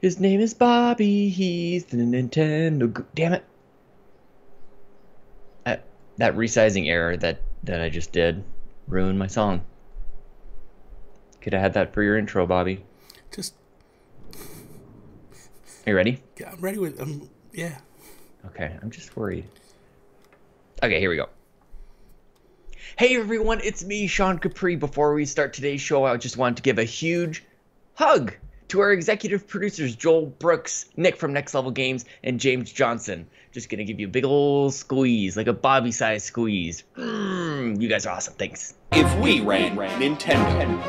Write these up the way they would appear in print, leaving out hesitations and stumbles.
His name is Bobby. He's the Nintendo. Damn it! That resizing error that I just did ruined my song. Could have had that for your intro, Bobby. Just. Are you ready? Yeah, I'm ready with. Yeah. Okay, I'm just worried. Okay, here we go. Hey everyone, it's me, Sean Capri. Before we start today's show, I just wanted to give a huge hug to our executive producers, Joel Brooks, Nick from Next Level Games, and James Johnson. Just gonna give you a big ol' squeeze, like a Bobby-sized squeeze. You guys are awesome, thanks. If we ran Nintendo.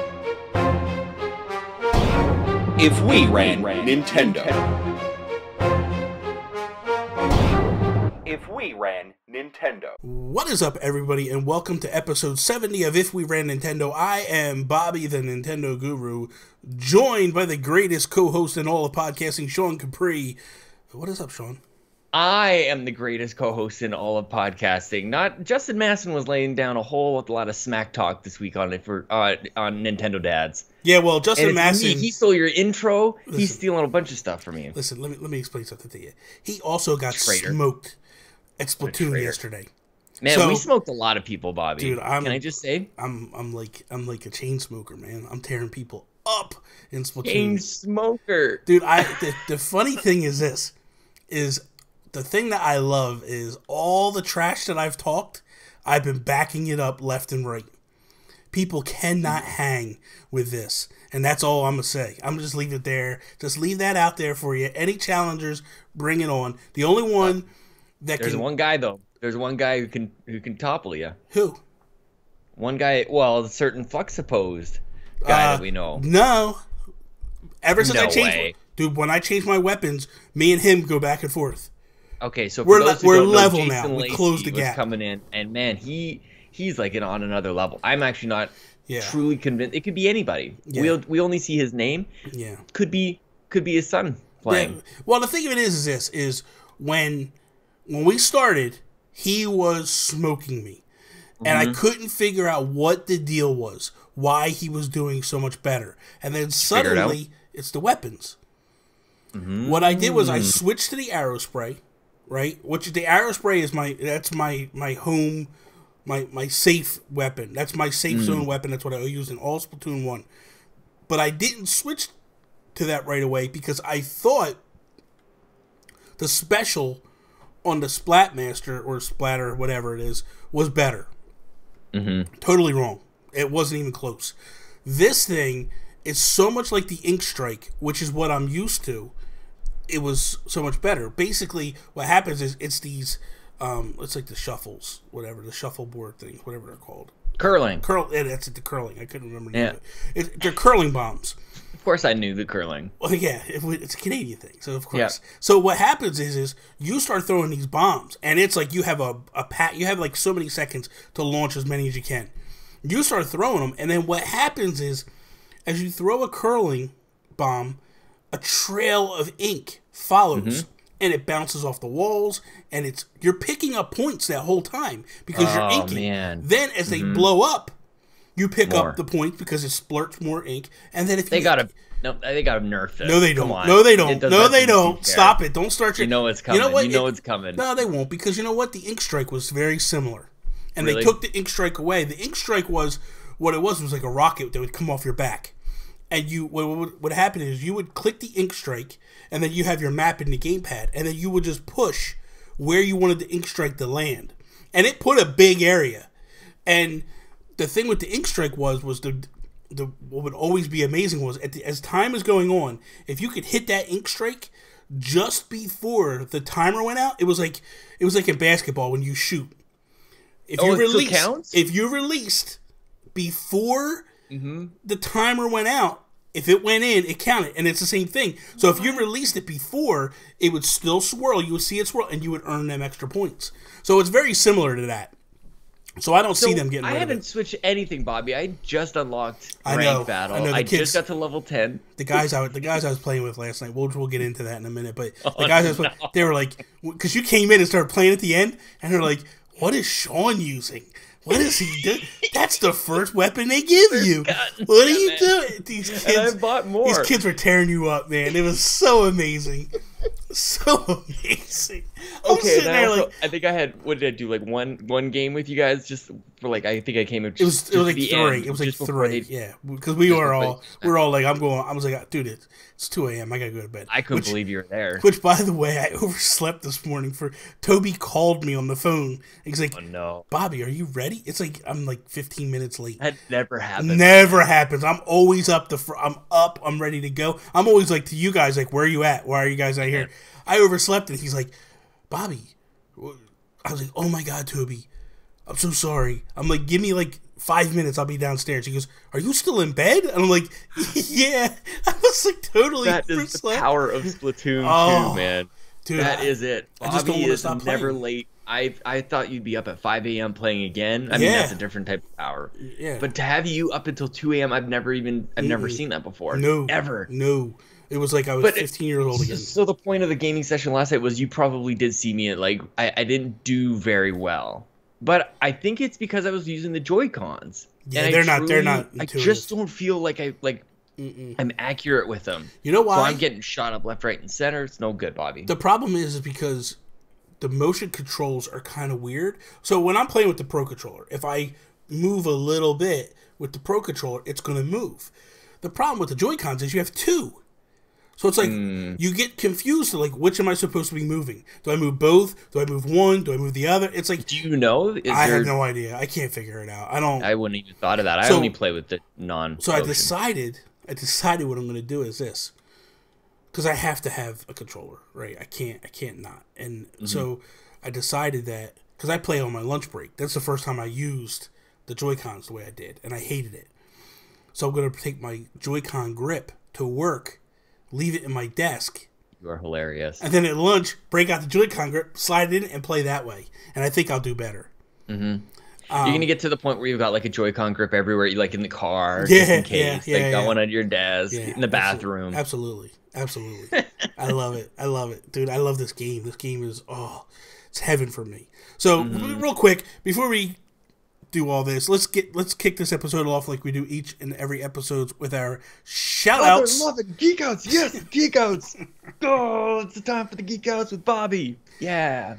If we ran Nintendo. If we ran Nintendo. What is up, everybody, and welcome to episode 70 of If We Ran Nintendo. I am Bobby, the Nintendo Guru, joined by the greatest co-host in all of podcasting, Sean Capri. What is up, Sean? I am the greatest co-host in all of podcasting. Not Justin Masson was laying down a whole lot of smack talk this week on it for on Nintendo Dads. Yeah, well, Justin Masson. He stole your intro. He's stealing a bunch of stuff from you. Listen, let me explain something to you. He also got smoked at Splatoon yesterday. Man, so, we smoked a lot of people, Bobby. Dude, can I just say? I'm like a chain smoker, man. I'm tearing people up in Splatoon. Chain smoker. Dude, the funny thing is this is the thing that I love is all the trash that I've talked, I've been backing it up left and right. People cannot hang with this. And that's all I'm going to say. I'm going to just leave it there. Just leave that out there for you. Any challengers, bring it on. The only one that There's one guy, though. There's one guy who can topple you. Who? One guy, well, a certain Fluxopposed guy that we know. No. Ever since No I changed... way. Dude, when I change my weapons, me and him go back and forth. Okay, so we're those who we're don't know, level Jason now. We Lacey closed the was gap. Coming in, and man, he's like on another level. I'm actually not Yeah. truly convinced. It could be anybody. Yeah. We only see his name. Yeah. Could be his son playing. Yeah. Well, the thing of it is this is when we started, he was smoking me, and I couldn't figure out what the deal was, why he was doing so much better, and then suddenly it's the weapons. What I did was I switched to the arrow spray, right? Which the arrow spray is my home, my safe weapon. That's my safe zone weapon. That's what I use in all Splatoon 1. But I didn't switch to that right away because I thought the special on the Splatmaster or Splatter, whatever it is, was better. Totally wrong. It wasn't even close. This thing is so much like the Ink Strike, which is what I'm used to. It was so much better. Basically, what happens is it's these, it's like the shuffles, whatever, the shuffleboard things, whatever they're called. Curling. Yeah, that's it, the curling. I couldn't remember the name of it. They're curling bombs. Of course, I knew the curling. Well, yeah, it's a Canadian thing, so of course. Yeah. So what happens is you start throwing these bombs, and it's like you have you have like so many seconds to launch as many as you can. You start throwing them, and then what happens is, as you throw a curling bomb, a trail of ink follows, and it bounces off the walls, and you're picking up points that whole time because you're inking. Man. Then as they blow up, you pick up the points because it splurts more ink, and then if they gotta nerf this. No, they don't. Come on. No, they don't. It No, they seem don't. fair. Stop it. Don't start your... You know it's coming. You know it's coming. No, they won't, because you know what? The Ink Strike was very similar. And Really? they took the Ink Strike away. The Ink Strike was... What it was like a rocket that would come off your back. And what would happen is you would click the Ink Strike, and then you have your map in the gamepad, and then you would just push where you wanted the Ink Strike to land. And it put a big area. And the thing with the Ink Strike was what would always be amazing was as time is going on, if you could hit that Ink Strike just before the timer went out, it was like in basketball when you shoot. If you released before the timer went out, if it went in, it counted, and it's the same thing. So if you released it before, it would still swirl. You would see it swirl, and you would earn them extra points. So it's very similar to that. So I don't see them getting rid of it. I haven't switched anything, Bobby. I just unlocked I rank know, battle. I know, the kids, just got to level 10. The guys I was playing with last night. We'll get into that in a minute. But the guys I was playing, they were like, because you came in and started playing at the end, and they're like, "What is Sean using?" What is he doing? That's the first weapon they give you. What are you doing? These kids, and I bought more. These kids were tearing you up, man. It was so amazing. So amazing. Okay, I think I had, what did I do, like one game with you guys, just for like, I think I came up just it was like the three. end, it was like just three, yeah. Because we were all like, I was like, dude, it's 2 a.m. I gotta go to bed. I couldn't believe you were there. Which, by the way, I overslept this morning. Toby called me on the phone. He's like, oh, no. Bobby, are you ready? It's like, I'm like 15 minutes late. That never happens. Never happens. I'm always up. I'm up. I'm ready to go. I'm always like to you guys, like, where are you at? Why are you guys not here? I overslept, and he's like, Bobby. I was like, oh my God, Toby, I'm so sorry. I'm like, give me like 5 minutes, I'll be downstairs. He goes, are you still in bed? And I'm like, yeah. I was like totally That is the power of Splatoon 2, man. Dude, that is it. Bobby I just don't want to stop playing. Never late. I thought you'd be up at 5 a.m. playing again. I mean, that's a different type of power. Yeah. But to have you up until 2 a.m., I've never seen that before. No. Ever. No. It was like I was 15 years old again. So the point of the gaming session last night was you probably did see me at, like, I didn't do very well. But I think it's because I was using the Joy-Cons. Yeah, and they're not I just don't feel like I'm accurate with them. You know why? So I'm getting shot up left, right, and center. It's no good, Bobby. The problem is because the motion controls are kind of weird. So when I'm playing with the Pro Controller, if I move a little bit with the Pro Controller, it's going to move. The problem with the Joy-Cons is you have two. So it's like you get confused, like, which am I supposed to be moving? Do I move both? Do I move one? Do I move the other? It's like, do you know? I have no idea. I can't figure it out. I wouldn't even thought of that. I only play with the non. So I decided what I'm going to do is this, because I have to have a controller, right? I can't not. And so I decided that because I play on my lunch break. That's the first time I used the Joy-Cons the way I did, and I hated it. So I'm going to take my Joy-Con grip to work. Leave it in my desk. You are hilarious. And then at lunch, break out the Joy-Con grip, slide it in, and play that way. And I think I'll do better. Mm-hmm. You're going to get to the point where you've got like a Joy-Con grip everywhere, like in the car, just in case, got one on your desk, in the bathroom. Absolutely. I love it. Dude, I love this game. This game is, it's heaven for me. So, real quick, before we do all this, let's kick this episode off like we do each and every episode with our shout outs. I love it. Geek outs, yes, geek outs. Oh, it's the time for the geek outs with Bobby. Yeah.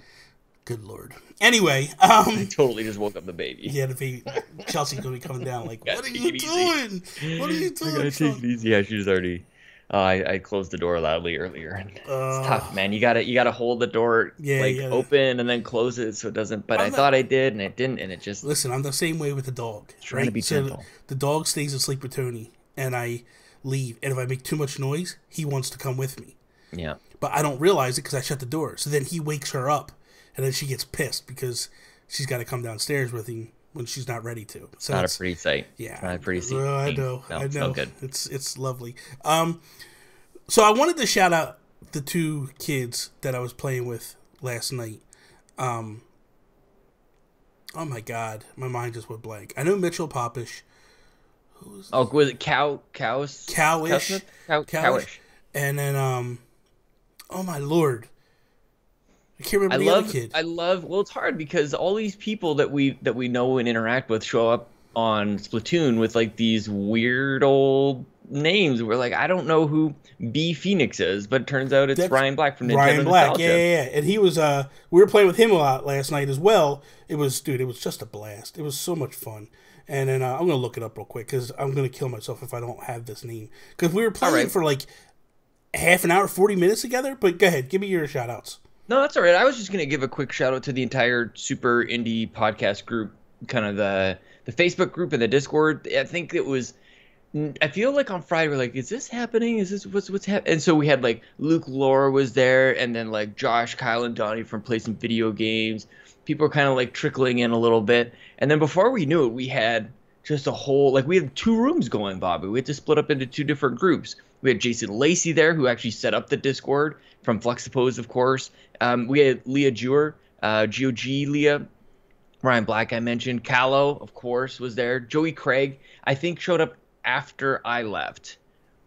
Good Lord. Anyway, I totally just woke up the baby. Yeah, the baby. Chelsea's gonna be coming down like, what are you doing? What are you doing? I gotta take it easy. Yeah, she's already. I closed the door loudly earlier, and it's tough, man. You gotta hold the door open and then close it so it doesn't. But I thought I did, and it didn't, and it just. Listen, I'm the same way with the dog. Trying to be gentle. So the dog stays asleep with Tony, and I leave. And if I make too much noise, he wants to come with me. Yeah. But I don't realize it because I shut the door. So then he wakes her up, and then she gets pissed because she's got to come downstairs with him when she's not ready to. So not a pretty sight. Yeah, not a pretty sight. I know. It's no good. It's lovely. So I wanted to shout out the two kids that I was playing with last night. Oh my God, my mind just went blank. I know Mitchell Popish. Was it Cowish? Cowish. And then oh my Lord. I can't remember the other kid. Well, it's hard because all these people that we know and interact with show up on Splatoon with like these weird old names. We're like, I don't know who B Phoenix is, but it turns out it's Ryan Black from Nintendo Ryan Black, Nostalgia. yeah. And he was we were playing with him a lot last night as well. It was just a blast. It was so much fun. And then I'm gonna look it up real quick because I'm gonna kill myself if I don't have this name. Because we were playing for like half an hour, 40 minutes together. But go ahead, give me your shout outs. No, that's all right. I was just gonna give a quick shout out to the entire Super Indie podcast group, kind of the Facebook group and the Discord. I think it was. I feel like on Friday we're like, is this happening? Is this what's happening? And so we had like Lohr was there, and then like Josh, Kyle, and Donnie from Play Some Video Games. People were kind of like trickling in a little bit, and then before we knew it, we had just a whole we had 2 rooms going, Bobby. We had to split up into 2 different groups. We had Jason Lacey there, who actually set up the Discord from Flexippose, of course. We had Leah Jewer, GOG Leah. Ryan Black, I mentioned. Callow, of course, was there. Joey Craig, I think, showed up after I left.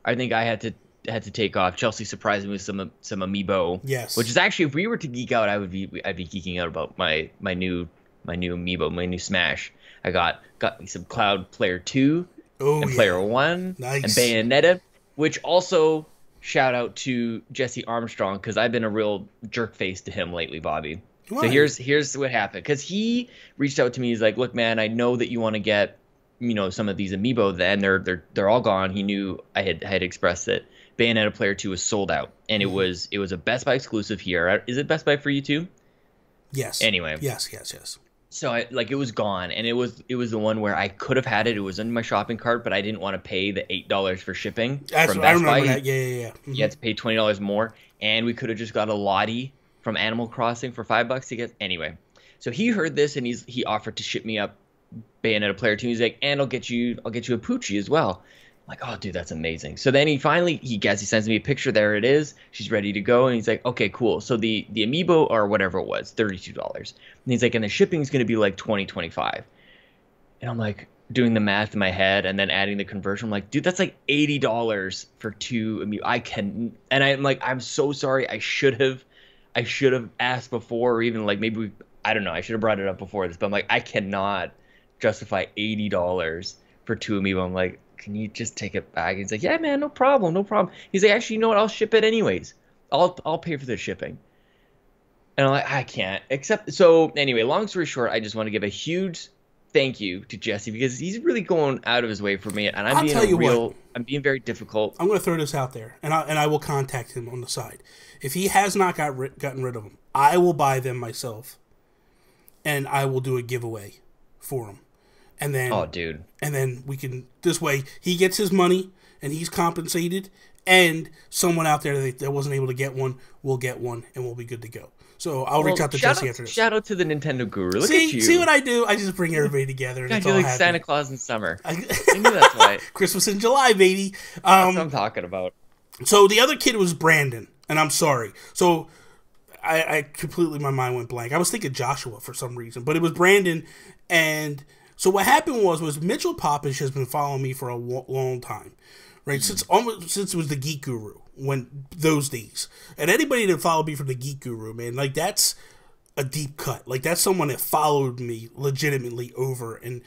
I think I had to take off. Chelsea surprised me with some amiibo. Yes. Which is actually, if we were to geek out, I'd be geeking out about my new amiibo, my new Smash. I got me some Cloud Player 2 and yeah. Player 1 Nice. and Bayonetta, which also shout out to Jesse Armstrong, because I've been a real jerk face to him lately, Bobby. Why? So here's what happened, because he reached out to me. He's like, look, man, I know that you want to get, some of these amiibo, then they're all gone. He knew I had expressed that Bayonetta Player 2 was sold out, and it was a Best Buy exclusive here. Is it Best Buy for you too? Yes. Anyway. Yes. So it was gone, and it was the one where I could have had it. It was in my shopping cart, but I didn't want to pay the $8 for shipping from Best Buy. That. Yeah. Mm-hmm. You had to pay $20 more, and we could have just got a Lottie from Animal Crossing for $5 to get. Anyway, so he heard this, and he offered to ship me up Bayonetta Player 2. He's like, and I'll get you a Poochie as well. I'm like, oh, dude, that's amazing. So then he sends me a picture. There it is. She's ready to go. And he's like, okay, cool. So the amiibo, or whatever it was, $32. And he's like, and the shipping's going to be like $20, $25. And I'm like, doing the math in my head and then adding the conversion. I'm like, dude, that's like $80 for 2 amiibo. And I'm like, I'm so sorry. I should have asked before, or even like maybe I don't know. I should have brought it up before this, but I'm like, I cannot justify $80 for 2 amiibo. I'm like, can you just take it back? He's like, yeah, man, no problem. He's like, actually, you know what? I'll ship it anyways. I'll pay for the shipping. And I'm like, I can't. So anyway, long story short, I just want to give a huge thank you to Jesse, because he's really going out of his way for me, and I'm being very difficult. I'm going to throw this out there, and I will contact him on the side. If he has not gotten rid of them, I will buy them myself, and I will do a giveaway for him. And then, oh, dude. And then we can, this way, he gets his money, and he's compensated, and someone out there that wasn't able to get one will get one, and we'll be good to go. So I'll reach out to Jesse after this. Shout out to the Nintendo Guru. Look at you. See what I do? I just bring everybody together. And I it's do all like happy. Santa Claus in summer. I knew that's right. Christmas in July, baby. That's what I'm talking about. So the other kid was Brandon, and I'm sorry. So I completely, my mind went blank. I was thinking Joshua for some reason, but it was Brandon. And so what happened was Mitchell Popish has been following me for a long time, right? Since it was the Geek Guru, when those days. And anybody that followed me from the Geek Guru, man, like that's a deep cut. Like that's someone that followed me legitimately over. And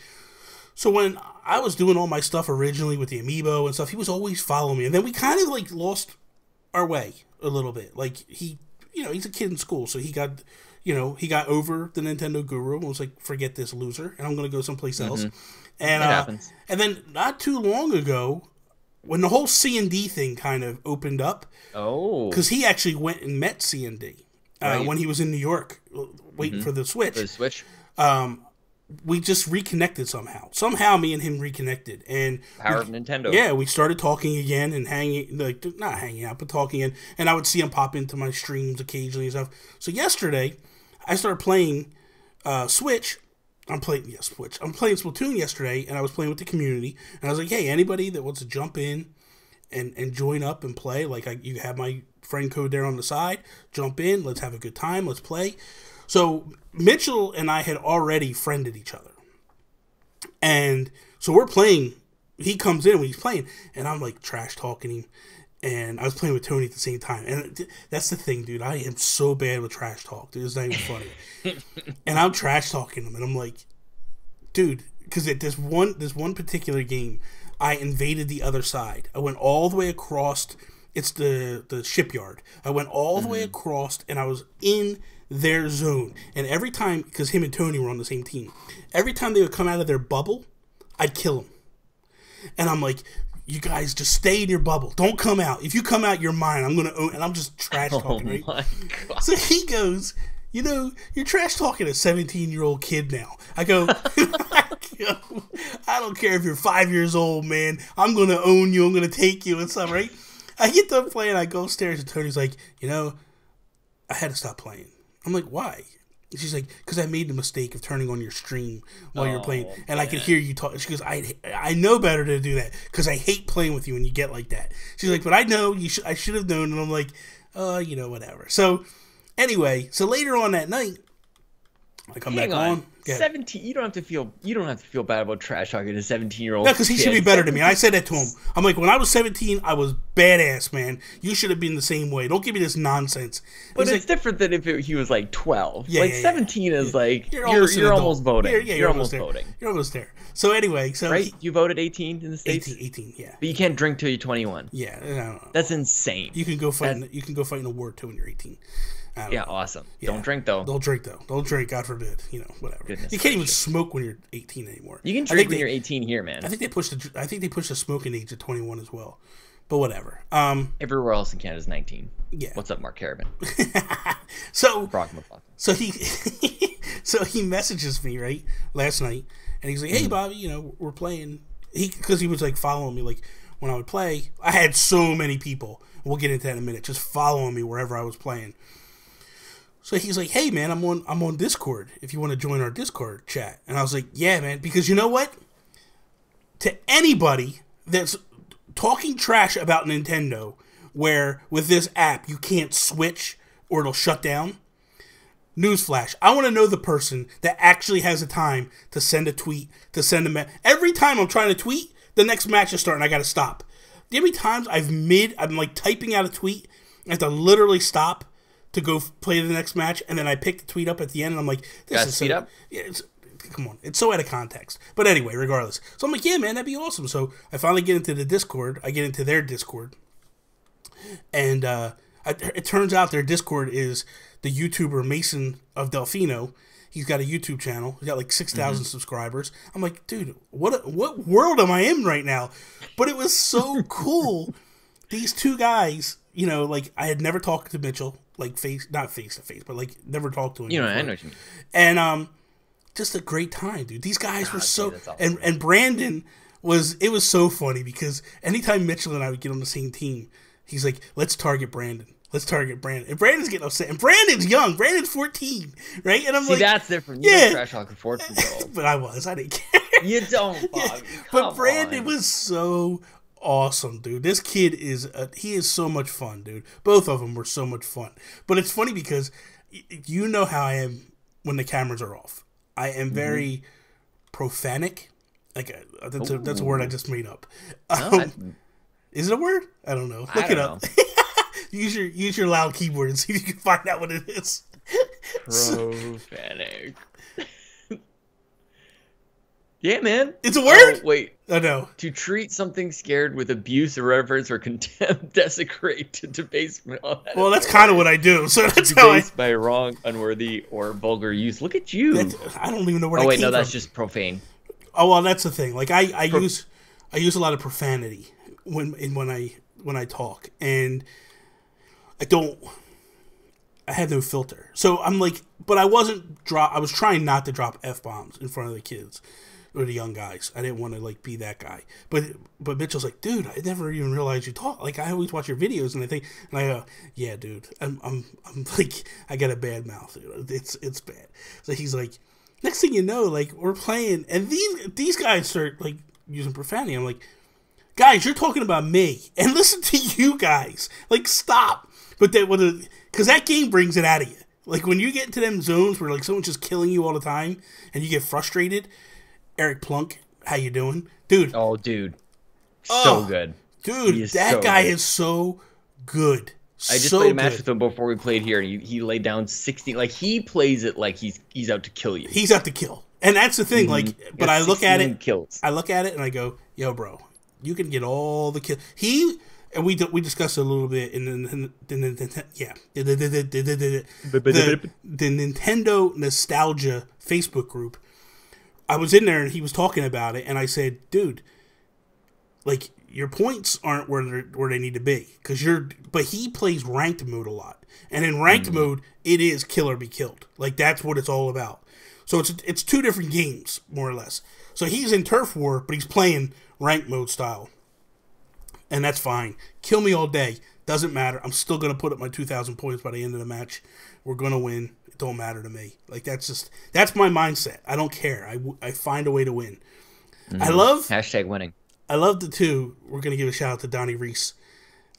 so when I was doing all my stuff originally with the Amiibo and stuff, he was always following me. And then we kind of like lost our way a little bit. Like he's a kid in school, so he got over the Nintendo Guru and was like, forget this loser, and I'm going to go someplace else. And happens. And then not too long ago, when the whole C&D thing kind of opened up, because he actually went and met C&D when he was in New York waiting for the Switch. For the Switch. We just reconnected somehow. Somehow me and him reconnected. And Power of Nintendo. Yeah, we started talking again and not hanging out, but talking. And I would see him pop into my streams occasionally and stuff. So yesterday, I started playing Switch. I'm playing Splatoon yesterday, and I was playing with the community. And I was like, hey, anybody that wants to jump in and join up and play, you have my friend code there on the side. Jump in. Let's have a good time. Let's play. So Mitchell and I had already friended each other. And so we're playing. He comes in when he's playing, and I'm like trash talking him. And I was playing with Tony at the same time. And that's the thing, dude. I am so bad with trash talk. Dude, it's not even funny. And I'm trash talking him, and I'm like, dude, because at this one particular game, I invaded the other side. I went all the way across. It's the shipyard. I went all the way across, and I was in their zone. And every time, because him and Tony were on the same team, every time they would come out of their bubble, I'd kill them. And I'm like, you guys just stay in your bubble. Don't come out. If you come out, you're mine. I'm going to own. And I'm just trash talking, right? My God. So he goes, you're trash talking a 17-year-old kid now. I go, I don't care if you're 5 years old, man. I'm going to own you. I'm going to take you and stuff, right? I get done playing. I go upstairs, and Tony's like, I had to stop playing. I'm like, why? She's like, because I made the mistake of turning on your stream while you're playing, and I could hear you talk. She goes, I know better to do that because I hate playing with you when you get like that. She's like, but I know I should have known, and I'm like, whatever. So anyway, later on that night, I come back on. ahead. 17. You don't have to feel bad about trash talking to a 17-year-old. No, because he should be better than me. I said that to him. I'm like, when I was 17, I was badass, man. You should have been the same way. Don't give me this nonsense. But He's it's different than if he was like 12. Yeah, like yeah, 17 is like you're an almost voting. You're almost there. voting. You're almost there. So anyway, right? You voted 18 in the States? 18, yeah. But you can't drink till you're 21. Yeah, no. That's insane. You can go fight. You can go fight in a war too when you're 18. Yeah, awesome. Yeah. Don't drink though. Don't drink though. Don't drink. God forbid. You know, whatever. Goodness you can't even smoke when you're 18 anymore. You can drink when you're 18 here, man. I think they pushed the smoking age to 21 as well. But whatever. Everywhere else in Canada is 19. Yeah. What's up, Mark Carabin? So he messages me right last night, and he's like, "Hey, Bobby, you know, we're playing." Because he was like following me, like when I would play. I had so many people. We'll get into that in a minute. Just following me wherever I was playing. So he's like, "Hey, man, I'm on Discord. If you want to join our Discord chat." And I was like, "Yeah, man," because you know what? To anybody that's talking trash about Nintendo, where with this app you can't switch or it'll shut down. Newsflash: I want to know the person that actually has the time to send a tweet, to send a message. Every time I'm trying to tweet, the next match is starting. I got to stop. The many times I'm like typing out a tweet, I have to literally stop to go play the next match, and then I pick the tweet up at the end, and I'm like, "This is speed up." Yeah, come on, it's so out of context." But anyway, regardless, so I'm like, "Yeah, man, that'd be awesome." So I finally get into the Discord. I get into their Discord, and it turns out their Discord is the YouTuber Mason of Delfino. He's got a YouTube channel. He's got like 6,000 subscribers. I'm like, dude, what world am I in right now? But it was so cool. These two guys, you know, like I had never talked to Mitchell, like not face to face, but like never talked to him. You know, before. I know what you mean. And just a great time, dude. These guys were so, awesome. and Brandon was so funny because anytime Mitchell and I would get on the same team, he's like, "Let's target Brandon. Let's target Brandon." And Brandon's getting upset. And Brandon's young. Brandon's 14, right? And I'm like, that's different. You don't trash talk before but I didn't care. You don't, Bob. But Brandon was so awesome, dude. This kid he is so much fun, dude. Both of them were so much fun. But it's funny because you know how I am when the cameras are off. I am very profanic. Like that's a word I just made up. Is it a word? I don't know. Look it up. Use your loud keyboard and see if you can find out what it is. Profanic. Yeah, man. It's a word? Oh, wait. Oh, no. To treat something scared with abuse, irreverence, or contempt, desecrate, to debasement. Well, that's kind of what I do. So that's how I... by wrong, unworthy, or vulgar use. Look at you. I don't even know where that came from. Oh, wait, no, that's just profane. Oh, well, that's the thing. Like, I use a lot of profanity when I talk. And I have no filter. So I'm like, but I was trying not to drop F-bombs in front of the kids or the young guys. I didn't want to like be that guy. But Mitchell's like, "Dude, I never even realized you talk. Like, I always watch your videos and I go, yeah, dude, I'm like, I got a bad mouth. It's bad." So he's like, next thing you know, like we're playing and these guys start like using profanity. I'm like, "Guys, you're talking about me and listen to you guys. Like, stop." But because that game brings it out of you. Like when you get into them zones where like someone's just killing you all the time and you get frustrated. Eric Plunk, how you doing, dude? Oh, dude, so good, dude. That guy is so good. I just played a match with him before we played here, and he laid down 16. Like he plays it like he's out to kill you. He's out to kill, and that's the thing. Like, but I look at it, kills. I look at it, and I go, "Yo, bro, you can get all the kills." And we discussed it a little bit in the Nintendo Nostalgia Facebook group. I was in there and he was talking about it, and I said, "Dude, like your points aren't where they need to be but he plays ranked mode a lot, and in ranked mode it is kill or be killed. Like that's what it's all about. So it's two different games more or less. So he's in Turf War, but he's playing ranked mode style, and that's fine. Kill me all day, doesn't matter. I'm still gonna put up my 2,000 points by the end of the match. We're gonna win. Don't matter to me. Like that's my mindset. I don't care. I find a way to win. I love #winning. I love the two. We're gonna give a shout out to Donnie Reese.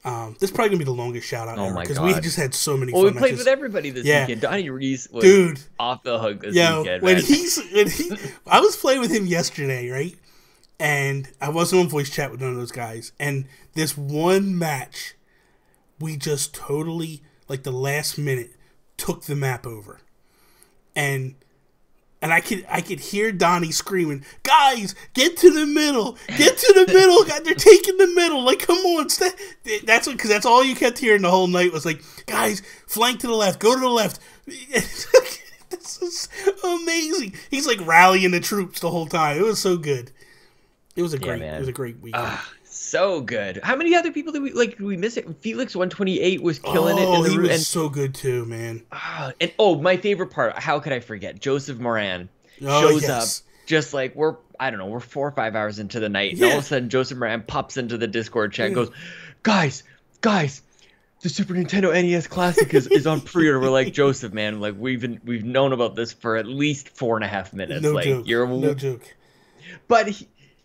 This is probably gonna be the longest shout out ever because we just had so many. Well, fun we played matches. with everybody this weekend. Donnie Reese was off the hook this weekend. I was playing with him yesterday, right? And I wasn't on voice chat with none of those guys. And this one match, we just totally, like the last minute, took the map over, and I could hear Donnie screaming, "Guys, get to the middle! Get to the middle! God, they're taking the middle! Like, come on!" Because that's all you kept hearing the whole night was like, "Guys, flank to the left, go to the left." This is amazing. He's like rallying the troops the whole time. It was so good. It was a great weekend. So good. How many other people did we miss it? Felix 128 was killing it. Oh, he was so good too, man. And my favorite part. How could I forget? Joseph Moran shows up just like we're 4 or 5 hours into the night, and all of a sudden Joseph Moran pops into the Discord chat and goes, "Guys, the Super Nintendo NES Classic is on pre-order." We're like, "Joseph, man, like we've known about this for at least 4.5 minutes. No joke. No joke." But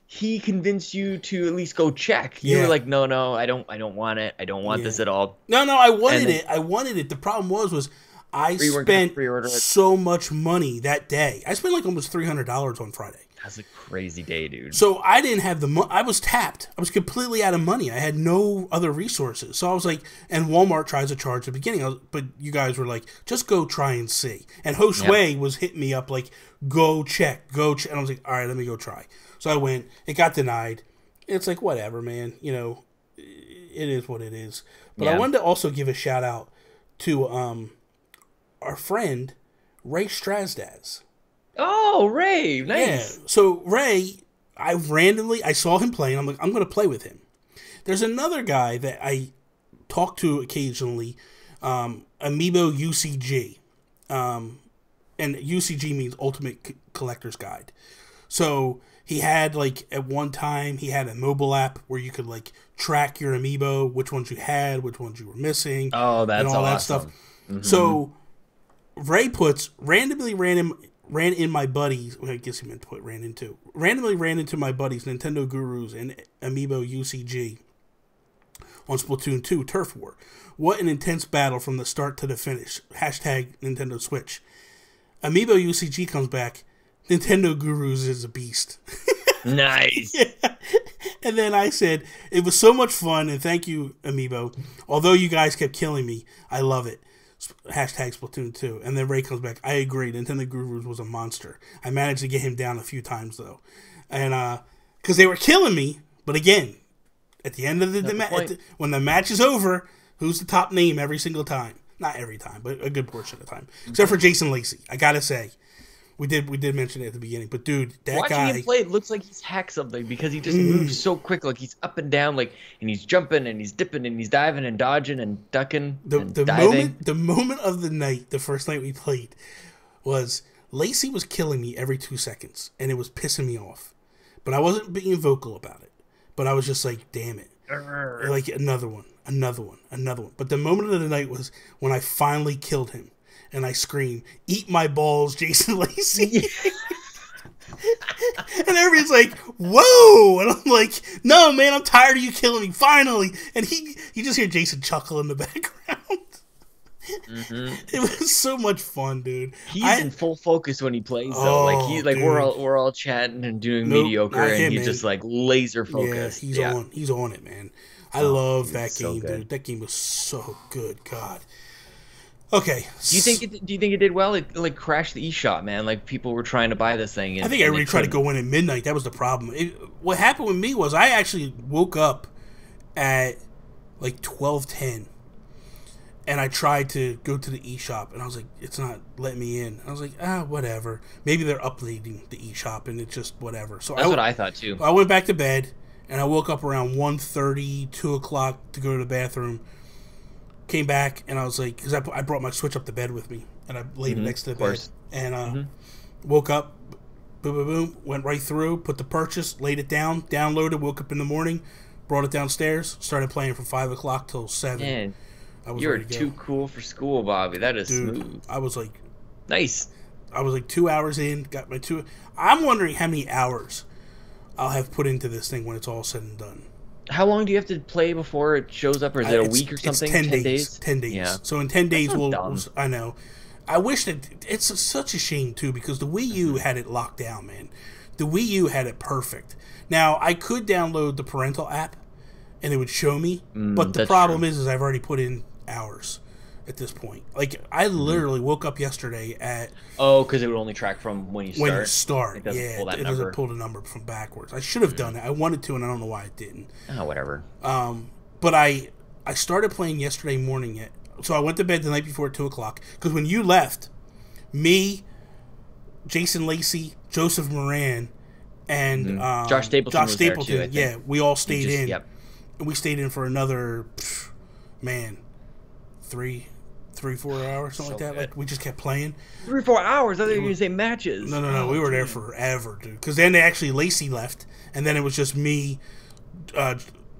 he convinced you to at least go check. You were like, no, I don't want it. I don't want this at all. No, I wanted it. I wanted it. The problem was I spent so much money that day. I spent like almost $300 on Friday. That's a crazy day, dude. So I didn't have the money. I was tapped. I was completely out of money. I had no other resources. So I was like, and Walmart tries to charge at the beginning. But you guys were like, just go try and see. And Josue was hitting me up like, go check. And I was like, all right, let me go try. So I went. It got denied. It's like, whatever, man. You know, it is what it is. But I wanted to also give a shout out to our friend, Ray Strasdaz. Oh, Ray. Nice. Yeah. So Ray, I saw him playing. I'm like, I'm going to play with him. There's another guy that I talk to occasionally, Amiibo UCG. And UCG means Ultimate Collector's Guide. So he had, like, at one time, he had a mobile app where you could, like, track your Amiibo, which ones you had, which ones you were missing. Oh, that's and all awesome. that stuff. Mm-hmm. So Ray randomly ran in my buddies. Well, I guess he meant to put ran into. Randomly ran into my buddies, Nintendo Gurus and Amiibo UCG on Splatoon 2 Turf War. What an intense battle from the start to the finish. Hashtag Nintendo Switch. Amiibo UCG comes back. Nintendo Gurus is a beast. Nice. Yeah. And then I said, it was so much fun, and thank you, Amiibo. Although you guys kept killing me, I love it. Hashtag Splatoon 2. And then Ray comes back. I agree. Nintendo Gurus was a monster. I managed to get him down a few times, though. And, because they were killing me. But again, at the end of the match, when the match is over, who's the top name every single time? Not every time, but a good portion of the time. Except for Jason Lacey. I gotta say. We did mention it at the beginning, but dude, that guy. Watching him play, it looks like he's hacked something because he just moves so quick. Like he's up and down, like, and he's jumping and he's dipping and he's diving and dodging and ducking and diving. The moment of the night, the first night we played, was Lacey was killing me every 2 seconds, and it was pissing me off. But I wasn't being vocal about it. But I was just like, damn it, like another one. But the moment of the night was when I finally killed him. And I scream, "Eat my balls, Jason Lacey!" And everybody's like, "Whoa!" And I'm like, "No, man, I'm tired of you killing me." Finally, and you just hear Jason chuckle in the background. It was so much fun, dude. He's in full focus when he plays, though. Like he's like, we're all chatting and doing mediocre, and he's just like laser focused. Yeah, he's on it, man. I love that game, dude. That game was so good. God. Okay. Do you think it did well? It like crashed the eShop, man. Like people were trying to buy this thing. I think everybody tried to go in at midnight. That was the problem. What happened with me was I actually woke up at like 12:10, and I tried to go to the eShop, and I was like, it's not letting me in. I was like, whatever. Maybe they're updating the eShop, and it's just whatever. So that's what I thought too. I went back to bed, and I woke up around 1:30, 2 o'clock to go to the bathroom. Came back, and I was like, because I brought my Switch up to bed with me, and I laid it next to the bed. And woke up, boom, boom, boom, went right through, put the purchase, laid it down, downloaded, woke up in the morning, brought it downstairs, started playing from 5 o'clock till 7. Man, you're too cool for school, Bobby. That is smooth. I was like... Nice. I was like 2 hours in, got my 2... I'm wondering how many hours I'll have put into this thing when it's all said and done. How long do you have to play before it shows up, or is it a week or something? It's 10 days. 10 days. Yeah. So in 10 days, dumb. I know. I wish that it's such a shame too, because the Wii U had it locked down, man. The Wii U had it perfect. Now I could download the parental app, and it would show me. But the problem is I've already put in hours at this point. Like I literally woke up yesterday at because it would only track from when you start. When you start, it doesn't pull the number from backwards. I should have done it. I wanted to, and I don't know why I didn't. Oh, whatever. But I started playing yesterday morning. So I went to bed the night before at 2 o'clock. Because when you left, me, Jason Lacey, Joseph Moran, and Josh Stapleton was there too, I think. Yeah, we all stayed in. Yep. And we stayed in for another, 3-4 hours, something like that. Good. Like we just kept playing. 3-4 hours? I thought you were going to say matches. No. We were there forever, dude. Because then Lacey left, and then it was just me,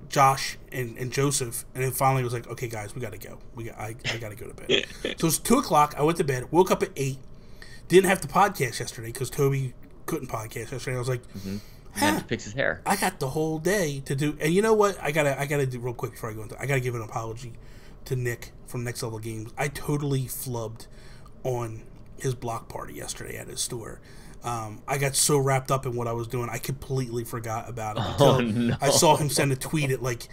Josh, and Joseph, and then finally it was like, okay, guys, we got to go. I got to go to bed. So it was 2 o'clock. I went to bed. Woke up at 8. Didn't have to podcast yesterday because Toby couldn't podcast yesterday. I was like, had to fix his hair. I got the whole day to do. And you know what? I gotta do real quick before I go into. I gotta give an apology to Nick from Next Level Games. I totally flubbed on his block party yesterday at his store. I got so wrapped up in what I was doing, I completely forgot about it until I saw him send a tweet at like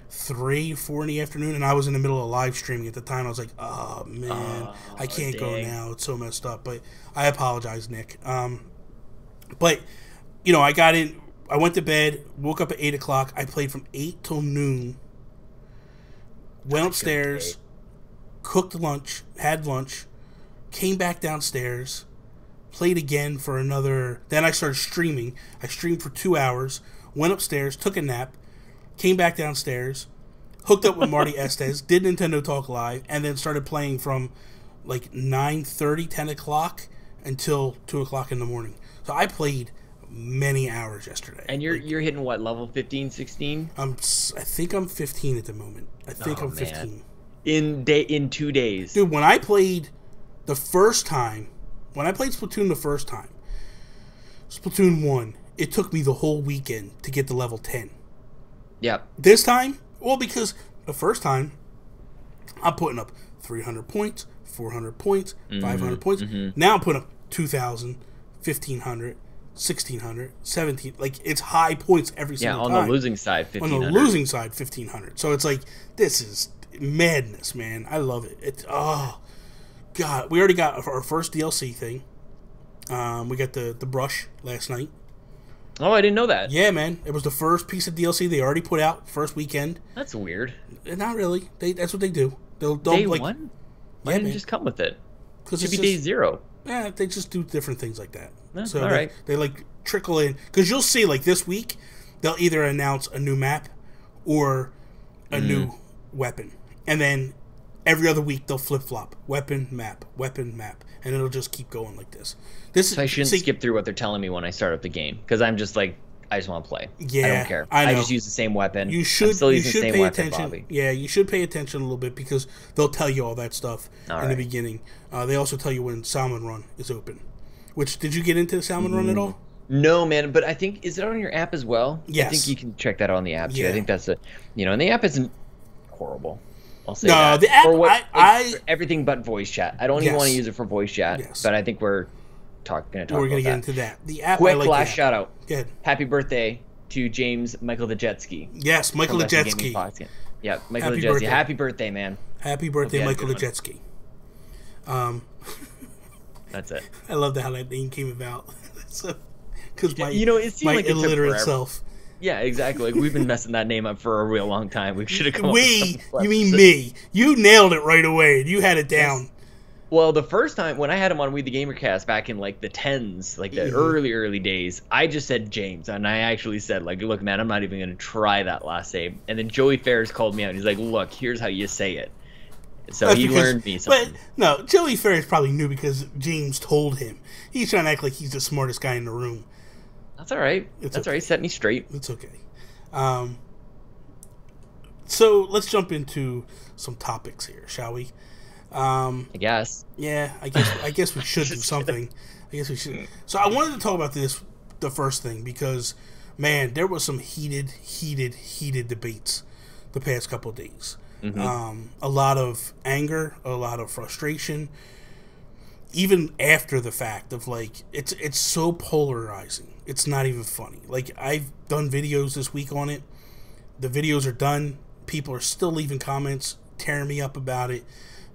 3-4 in the afternoon, and I was in the middle of live streaming at the time. I was like, oh man, I can't go now. It's so messed up. But I apologize, Nick. But I got in. I went to bed, woke up at 8 o'clock. I played from 8 till noon. Went upstairs, cooked lunch, had lunch, came back downstairs, played again for another. Then I started streaming. I streamed for 2 hours, went upstairs, took a nap, came back downstairs, hooked up with Marty Estes, did Nintendo Talk Live, and then started playing from like 9:30, 10 o'clock until 2 o'clock in the morning. So I played many hours yesterday. And you're hitting what, level 15, 16? I think I'm 15 at the moment. I'm 15. In 2 days. Dude, when I played Splatoon the first time, Splatoon 1, it took me the whole weekend to get to level 10. Yep. This time, because the first time, I'm putting up 300 points, 400 points, 500 points. Now I'm putting up 2,000, 1,500, 1,600, 17. Like, it's high points every single time. Yeah, on the losing side, 1,500. On the losing side, 1,500. So it's like, this is madness, man. I love it. God. We already got our first DLC thing. We got the brush last night. Oh, I didn't know that. Yeah, man. It was the first piece of DLC they already put out, first weekend. That's weird. Not really. That's what they do. They'll day like, one? Why didn't it just come with it? It should be just, day 0. Yeah, they just do different things like that. So all right. They like trickle in. Because you'll see, like this week, they'll either announce a new map or a new weapon. And then every other week, they'll flip-flop. Weapon, map. And it'll just keep going like this. So I shouldn't skip through what they're telling me when I start up the game. Because I'm just like, I just want to play. Yeah, I don't care. I know. I just use the same weapon. You should, I'm still using the same pay weapon, attention. Bobby. Yeah, you should pay attention a little bit because they'll tell you all that stuff in the beginning. They also tell you when Salmon Run is open. Which, did you get into Salmon Run at all? No, man, but I think, is it on your app as well? Yes. I think you can check that out on the app too. Yeah. I think that's and the app isn't horrible. I'll say no, that. The app, for everything but voice chat. I don't even want to use it for voice chat, but I think we're going to talk about that. We're going to get into that. The app, quick like last shout out. Good. Happy birthday to James Michael the Jet Ski. Yes, Michael the Jet Ski. Yeah, Michael the Jet Ski. Happy birthday, man. Happy birthday, Michael the Jet Ski. That's it. I love how that name came about. Because my it seemed like illiterate self. Yeah, exactly. Like, we've been messing that name up for a real long time. We should have come up with you mean me. You nailed it right away. You had it down. Yes. Well, the first time, when I had him on We the Gamercast back in, like, the 10s, like, the early days, I just said James. And I actually said, like, look, man, I'm not even going to try that last name. And then Joey Ferris called me out. And he's like, look, here's how you say it. So he learned me something. But, no, Joey Ferris probably knew because James told him. He's trying to act like he's the smartest guy in the room. That's all right. That's all right. Set me straight. It's okay. So let's jump into some topics here, shall we? I guess. Yeah, I guess we should do something. I guess we should. So I wanted to talk about the first thing, because Man, there was some heated debates the past couple of days. A lot of anger, a lot of frustration, even after the fact of like, it's so polarizing. It's not even funny. Like, I've done videos this week on it. The videos are done. People are still leaving comments, tearing me up about it.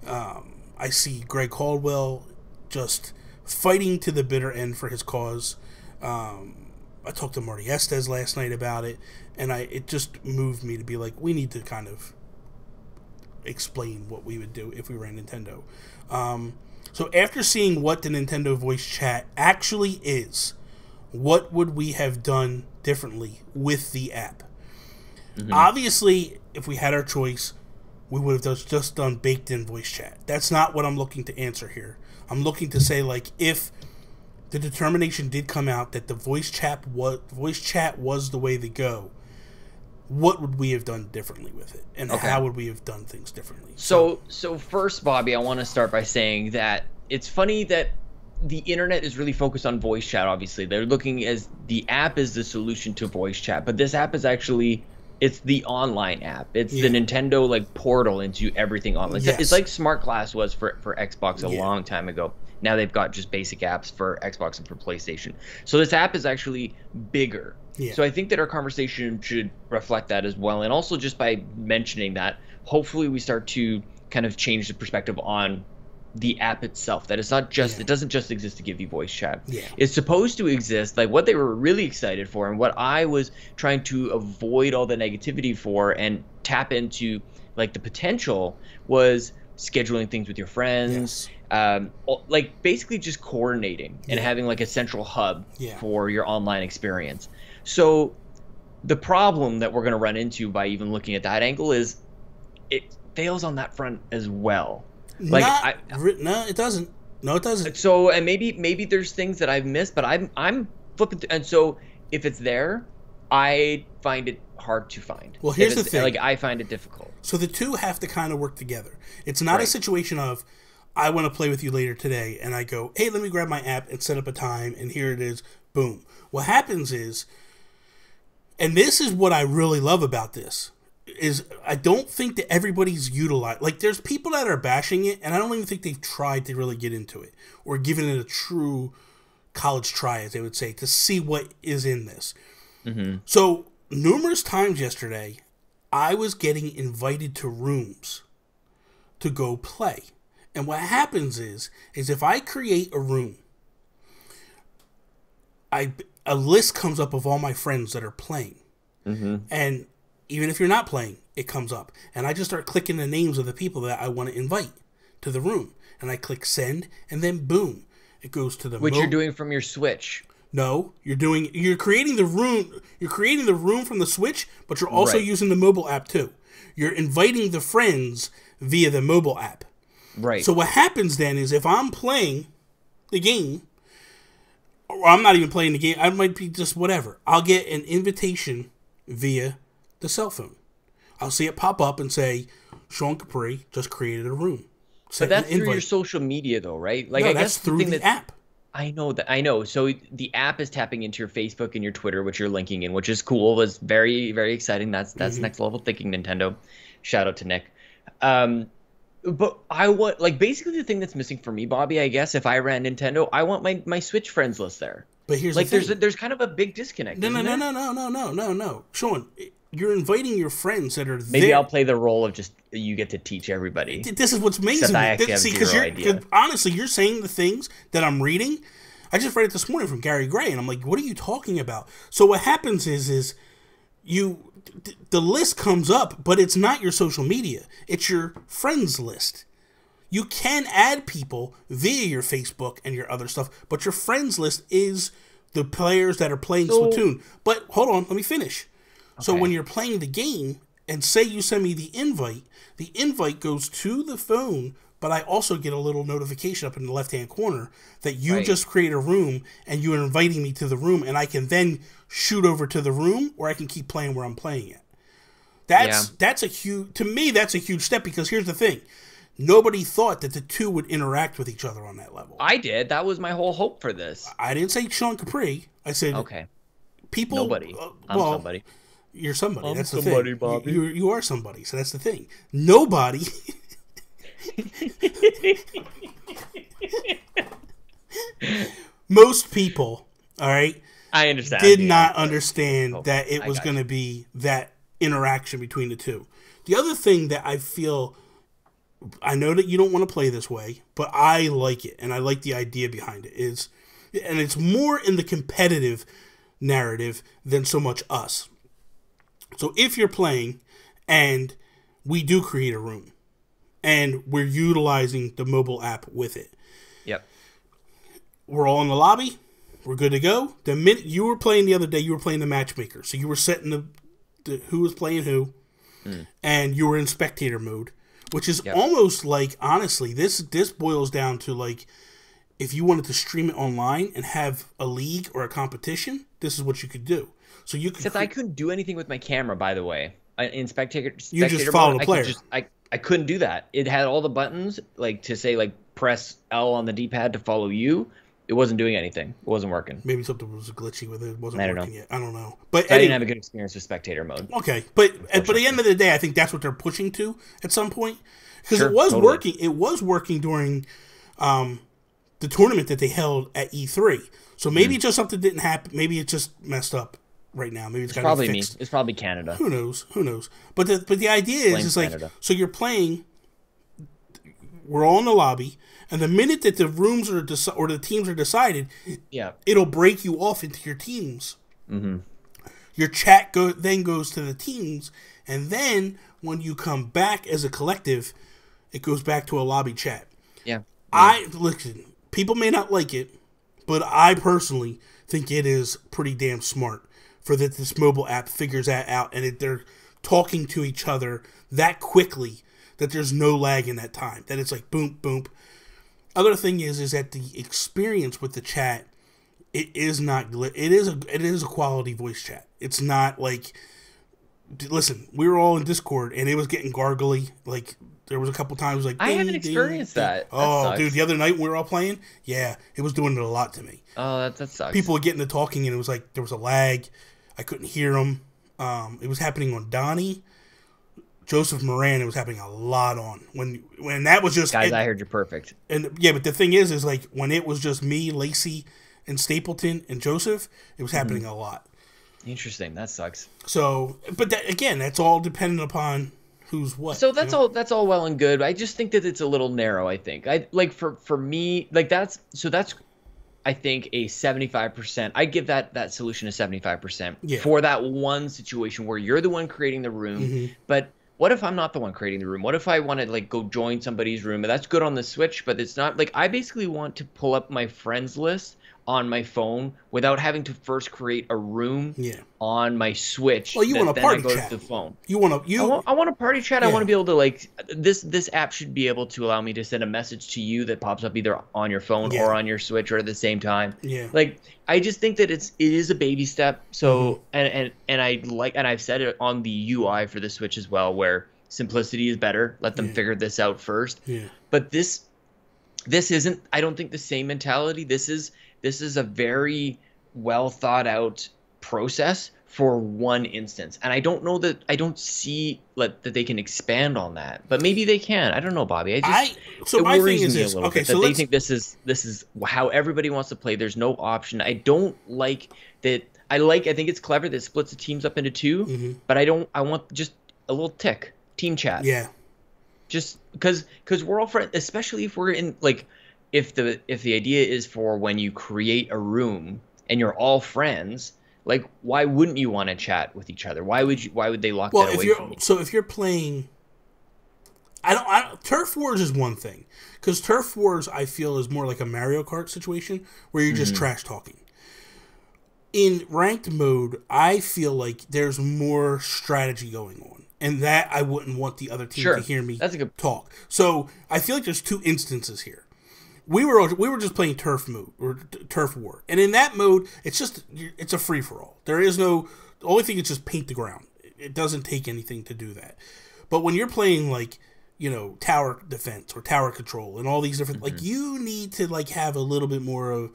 I see Greg Caldwell just fighting to the bitter end for his cause. I talked to Marty Estes last night about it, and it just moved me to be like, we need to kind of explain what we would do if we ran Nintendo. So after seeing what the Nintendo voice chat actually is, what would we have done differently with the app? Obviously, if we had our choice, we would have just done baked-in voice chat. That's not what I'm looking to answer here. I'm looking to say, like, if the determination did come out that the voice chat was the way to go, what would we have done differently with it, and how would we have done things differently? So first, Bobby, I want to start by saying that it's funny that the internet is really focused on voice chat. Obviously, they're looking as the app is the solution to voice chat, but this app is actually, it's the online app. It's the Nintendo like portal into everything online. Yes. It's like Smart Glass was for Xbox a long time ago. Now they've got just basic apps for Xbox and for PlayStation. So this app is actually bigger. Yeah. So I think that our conversation should reflect that as well. And also just by mentioning that, hopefully we start to kind of change the perspective on the app itself. That it's not just, it doesn't just exist to give you voice chat. Yeah. It's supposed to exist, like what they were really excited for and what I was trying to avoid all the negativity for and tap into like the potential was scheduling things with your friends. Like basically just coordinating and having like a central hub for your online experience. So the problem that we're going to run into by even looking at that angle is it fails on that front as well. Like no, it doesn't. No, it doesn't. So and maybe there's things that I've missed, but I'm flipping and so if it's there, I find it hard to find. Well, here's the thing. Like I find it difficult. So the two have to kind of work together. It's not a situation of I want to play with you later today, and I go, hey, let me grab my app and set up a time, and here it is, boom. What happens is, and this is what I really love about this, is I don't think that everybody's utilized. Like, there's people that are bashing it, and I don't even think they've tried to really get into it, or given it a true college try, as they would say, to see what is in this. So, numerous times yesterday, I was getting invited to rooms to go play. And what happens is if I create a room, a list comes up of all my friends that are playing. And even if you're not playing, it comes up. And I just start clicking the names of the people that I want to invite to the room. And I click send, and then boom, it goes to the Which you're doing from your Switch. No, you're creating the room. You're creating the room from the Switch, but you're also using the mobile app too. You're inviting the friends via the mobile app. Right. So what happens then is if I'm playing the game, or I'm not even playing the game, I might be just whatever. I'll get an invitation via the cell phone. I'll see it pop up and say, Sean Capri just created a room. But that's through your social media though, right? Like, no, I that's guess through the app. I know. So the app is tapping into your Facebook and your Twitter, which you're linking in, which is cool. It's very, very exciting. That's next level thinking, Nintendo. Shout out to Nick. But I want, like, basically the thing that's missing for me, Bobby, I guess, if I ran Nintendo, I want my Switch friends list there. But here's like, the thing. there's kind of a big disconnect. No. Sean, you're inviting your friends that are there. Maybe I'll play the role of just you get to teach everybody. This is what's amazing. Because honestly, you're saying the things that I'm reading. I just read it this morning from Gary Gray, and I'm like, what are you talking about? So what happens is the list comes up, but it's not your social media. It's your friends list. You can add people via your Facebook and your other stuff, but your friends list is the players that are playing Splatoon. But hold on, let me finish. Okay. So when you're playing the game, and say you send me the invite goes to the phone, but I also get a little notification up in the left-hand corner that you just create a room and you are inviting me to the room, and I can then shoot over to the room, or I can keep playing where I'm playing it. That's a huge step, because here's the thing. Nobody thought that the two would interact with each other on that level. I did. That was my whole hope for this. I didn't say Sean Capri. I said people. Nobody. I'm well, somebody. You're somebody. I'm That's the somebody, thing. Bobby. You are somebody. So that's the thing. Nobody. Most people, all right, I understand. did not understand that it was got going to be that interaction between the two. The other thing that I feel, I know that you don't want to play this way, but I like it, and I like the idea behind it, is, and it's more in the competitive narrative than so much us. So if you're playing, and we do create a room, and we're utilizing the mobile app with it. Yep. We're all in the lobby. We're good to go. The minute you were playing the other day, you were playing the matchmaker. So you were setting the who was playing who, and you were in spectator mode, which is almost like, honestly, this boils down to like, if you wanted to stream it online and have a league or a competition, this is what you could do. So you could. Except I couldn't do anything with my camera, by the way. In spectator you just follow mode, the player. I couldn't do that. It had all the buttons, like to say like press L on the D-pad to follow you. It wasn't doing anything. It wasn't working. Maybe something was glitchy with it. It wasn't working yet. I don't know. But I didn't have a good experience with spectator mode. Okay, but at the end of the day, I think that's what they're pushing to at some point, because Sure, it was totally. working. It was working during the tournament that they held at E3. So maybe just something didn't happen. Maybe it just messed up right now. Maybe it's got to be fixed. It's probably Canada. Who knows? Who knows? But the idea is like, so you're playing. We're all in the lobby, and the minute that the rooms are or the teams are decided, it'll break you off into your teams. Mm-hmm. Your chat then goes to the teams, and then when you come back as a collective, it goes back to a lobby chat. Yeah. Listen. People may not like it, but I personally think it is pretty damn smart for that this mobile app figures that out, and they're talking to each other that quickly that there's no lag in that time. That it's like boom, boom. Other thing is that the experience with the chat, it is not it is a quality voice chat. It's not like, listen, we were all in Discord and it was getting gargly. Like there was a couple times like I haven't experienced that. Oh, dude, the other night when we were all playing, yeah, it was doing it a lot to me. Oh, that sucks. People were getting to talking and it was like there was a lag. I couldn't hear them. It was happening on Donnie. Joseph Moran, it was happening a lot on. When that was just... Guys, I heard you're perfect. And yeah, but the thing is like, when it was just me, Lacey, and Stapleton, and Joseph, it was happening a lot. Interesting. That sucks. So, but again, that's all dependent upon who's what. So that's all well and good. I just think that it's a little narrow, I think. I like for me, like that's I think a 75%. I'd give that solution a 75% for that one situation where you're the one creating the room, but what if I'm not the one creating the room? What if I want to like go join somebody's room? And that's good on the Switch, but it's not like I basically want to pull up my friends list on my phone without having to first create a room on my Switch. Well, you want a party chat. To the phone. I want a party chat. I want to be able to like this app should be able to allow me to send a message to you that pops up either on your phone or on your Switch or at the same time. Yeah. Like I just think that it is a baby step. So and I've said it on the UI for the Switch as well, where simplicity is better. Let them figure this out first. Yeah. But this isn't, I don't think, the same mentality. This is a very well thought out process for one instance, and I don't see that they can expand on that, but maybe they can. I don't know, Bobby. My thing is this. Okay, so they think this is how everybody wants to play. There's no option. I don't like that. I think it's clever that it splits the teams up into two, but I want just a little team chat. Yeah. Just because we're all friends, especially if we're in like. If the idea is for when you create a room and you're all friends, like why wouldn't you want to chat with each other? Why would they lock that away from you? So if you're playing, Turf Wars is one thing, because Turf Wars I feel is more like a Mario Kart situation where you're just trash talking. In ranked mode, I feel like there's more strategy going on, and that I wouldn't want the other team to hear me talk. So I feel like there's two instances here. We were just playing turf mode or turf war, and in that mode, it's a free for all. There is the only thing is just paint the ground. It doesn't take anything to do that. But when you're playing like tower defense or tower control and all these different like you need to like have a little bit more of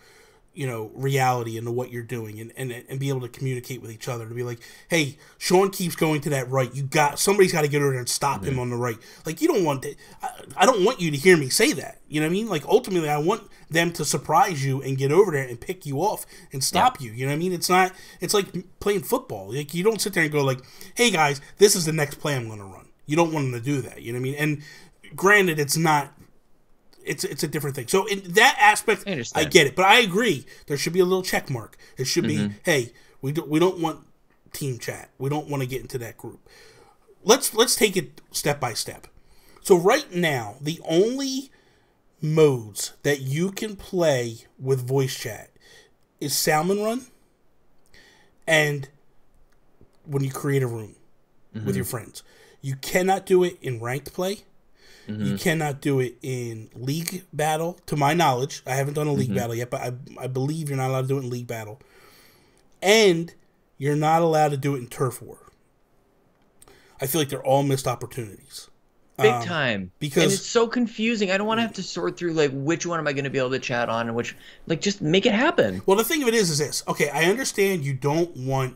reality into what you're doing and be able to communicate with each other to be like, hey, Sean keeps going to that right. Somebody's got to get over there and stop him on the right. Like, you don't want that. I don't want you to hear me say that. You know what I mean? Like, ultimately, I want them to surprise you and get over there and pick you off and stop you. You know what I mean? It's like playing football. Like, you don't sit there and go like, hey guys, this is the next play I'm going to run. You don't want them to do that. You know what I mean? And granted, it's not. It's a different thing. So in that aspect, I get it. But I agree. There should be a little check mark. It should be, hey, we don't want team chat. We don't want to get into that group. Let's take it step by step. So right now, the only modes that you can play with voice chat is Salmon Run and when you create a room with your friends. You cannot do it in ranked play. You cannot do it in league battle, to my knowledge. I haven't done a league battle yet, but I believe you're not allowed to do it in league battle. And you're not allowed to do it in turf war. I feel like they're all missed opportunities. Big time. Because and it's so confusing. I don't want to have to sort through, like, which one am I going to be able to chat on and which, like, just make it happen. Well, the thing of it is this. Okay, I understand you don't want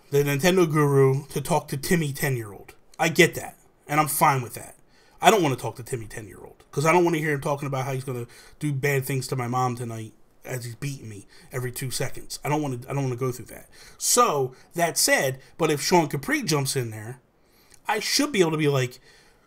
the Nintendo guru to talk to Timmy 10-year-old. I get that. And I'm fine with that. I don't want to talk to Timmy 10-year-old because I don't want to hear him talking about how he's going to do bad things to my mom tonight as he's beating me every 2 seconds. I don't want to go through that. So that said, but if Sean Capri jumps in there, I should be able to be like,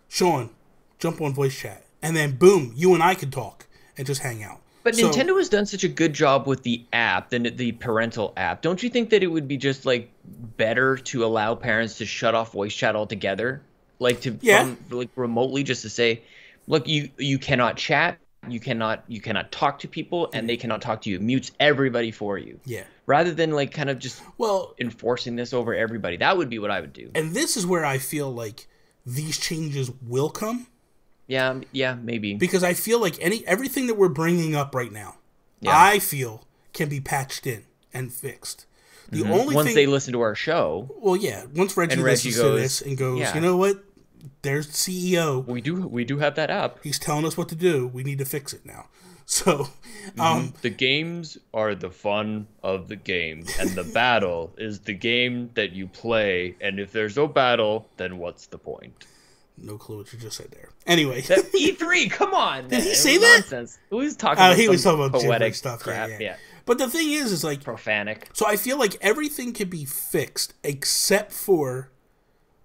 Sean, jump on voice chat, and then boom, you and I can talk and just hang out. But Nintendo has done such a good job with the app, the parental app. Don't you think that it would be just like better to allow parents to shut off voice chat altogether? Like from remotely, just to say, look, you cannot chat, you cannot talk to people, and they cannot talk to you. It mutes everybody for you. Yeah. Rather than like kind of just enforcing this over everybody. That would be what I would do. And this is where I feel like these changes will come. Yeah, maybe. Because I feel like everything that we're bringing up right now, I feel can be patched in and fixed. The only once they listen to our show. Well, yeah. Once Reggie listens to this and goes, you know what? There's the CEO. We do have that app. He's telling us what to do. We need to fix it now. So, the games are the fun of the game, and the battle is the game that you play. And if there's no battle, then what's the point? No clue what you just said there. Anyway, E3, come on. Did he say that? Nonsense. He was talking about poetic stuff. Crap. Yeah. But the thing is like profanic. So I feel like everything can be fixed except for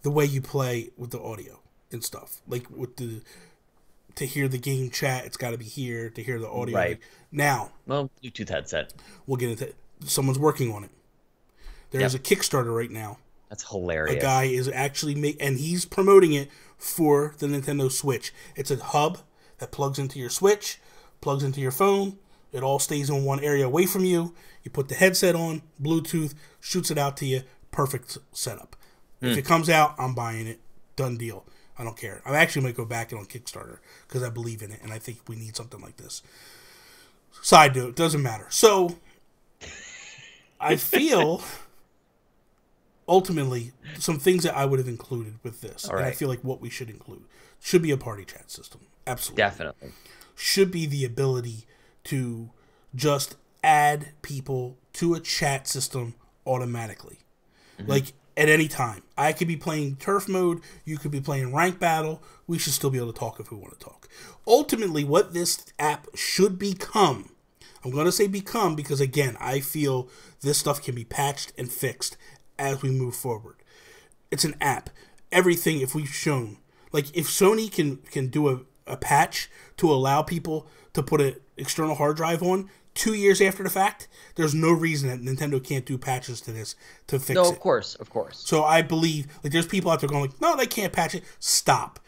the way you play with the audio and stuff. Like with to hear the game chat, it's got to be here. To hear the audio, right now. Well, Bluetooth headset. We'll get into it. Someone's working on it. There's a Kickstarter right now. That's hilarious. A guy is actually and he's promoting it for the Nintendo Switch. It's a hub that plugs into your Switch, plugs into your phone. It all stays in one area away from you. You put the headset on, Bluetooth, shoots it out to you. Perfect setup. If it comes out, I'm buying it. Done deal. I don't care. I actually might go back on Kickstarter because I believe in it, and I think we need something like this. Side note, doesn't matter. So, I feel, ultimately, some things that I would have included with this, and I feel like what we should include, should be a party chat system. Absolutely. Definitely. Should be the ability to just add people to a chat system automatically. Like, at any time. I could be playing turf mode, you could be playing rank battle, we should still be able to talk if we want to talk. Ultimately, what this app should become, I'm going to say become because, again, I feel this stuff can be patched and fixed as we move forward. It's an app. Everything, if we've shown, like, if Sony can do a patch to allow people to put an external hard drive on 2 years after the fact, there's no reason that Nintendo can't do patches to this to fix it. No, of course. So I believe, like, there's people out there going like, no, they can't patch it. Stop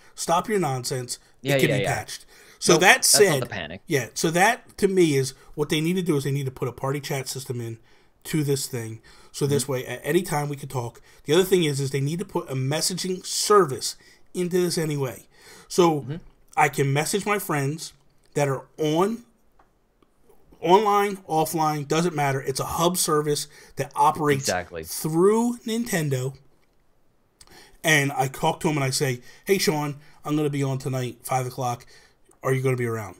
your nonsense. It can be patched. So that said, that's not the panic. Yeah, so that to me is what they need to do is they need to put a party chat system in to this thing. So this way, at any time we can talk. The other thing is they need to put a messaging service into this anyway. So I can message my friends that are online, offline, doesn't matter. It's a hub service that operates through Nintendo. And I talk to them and I say, hey, Sean, I'm going to be on tonight, 5 o'clock. Are you going to be around?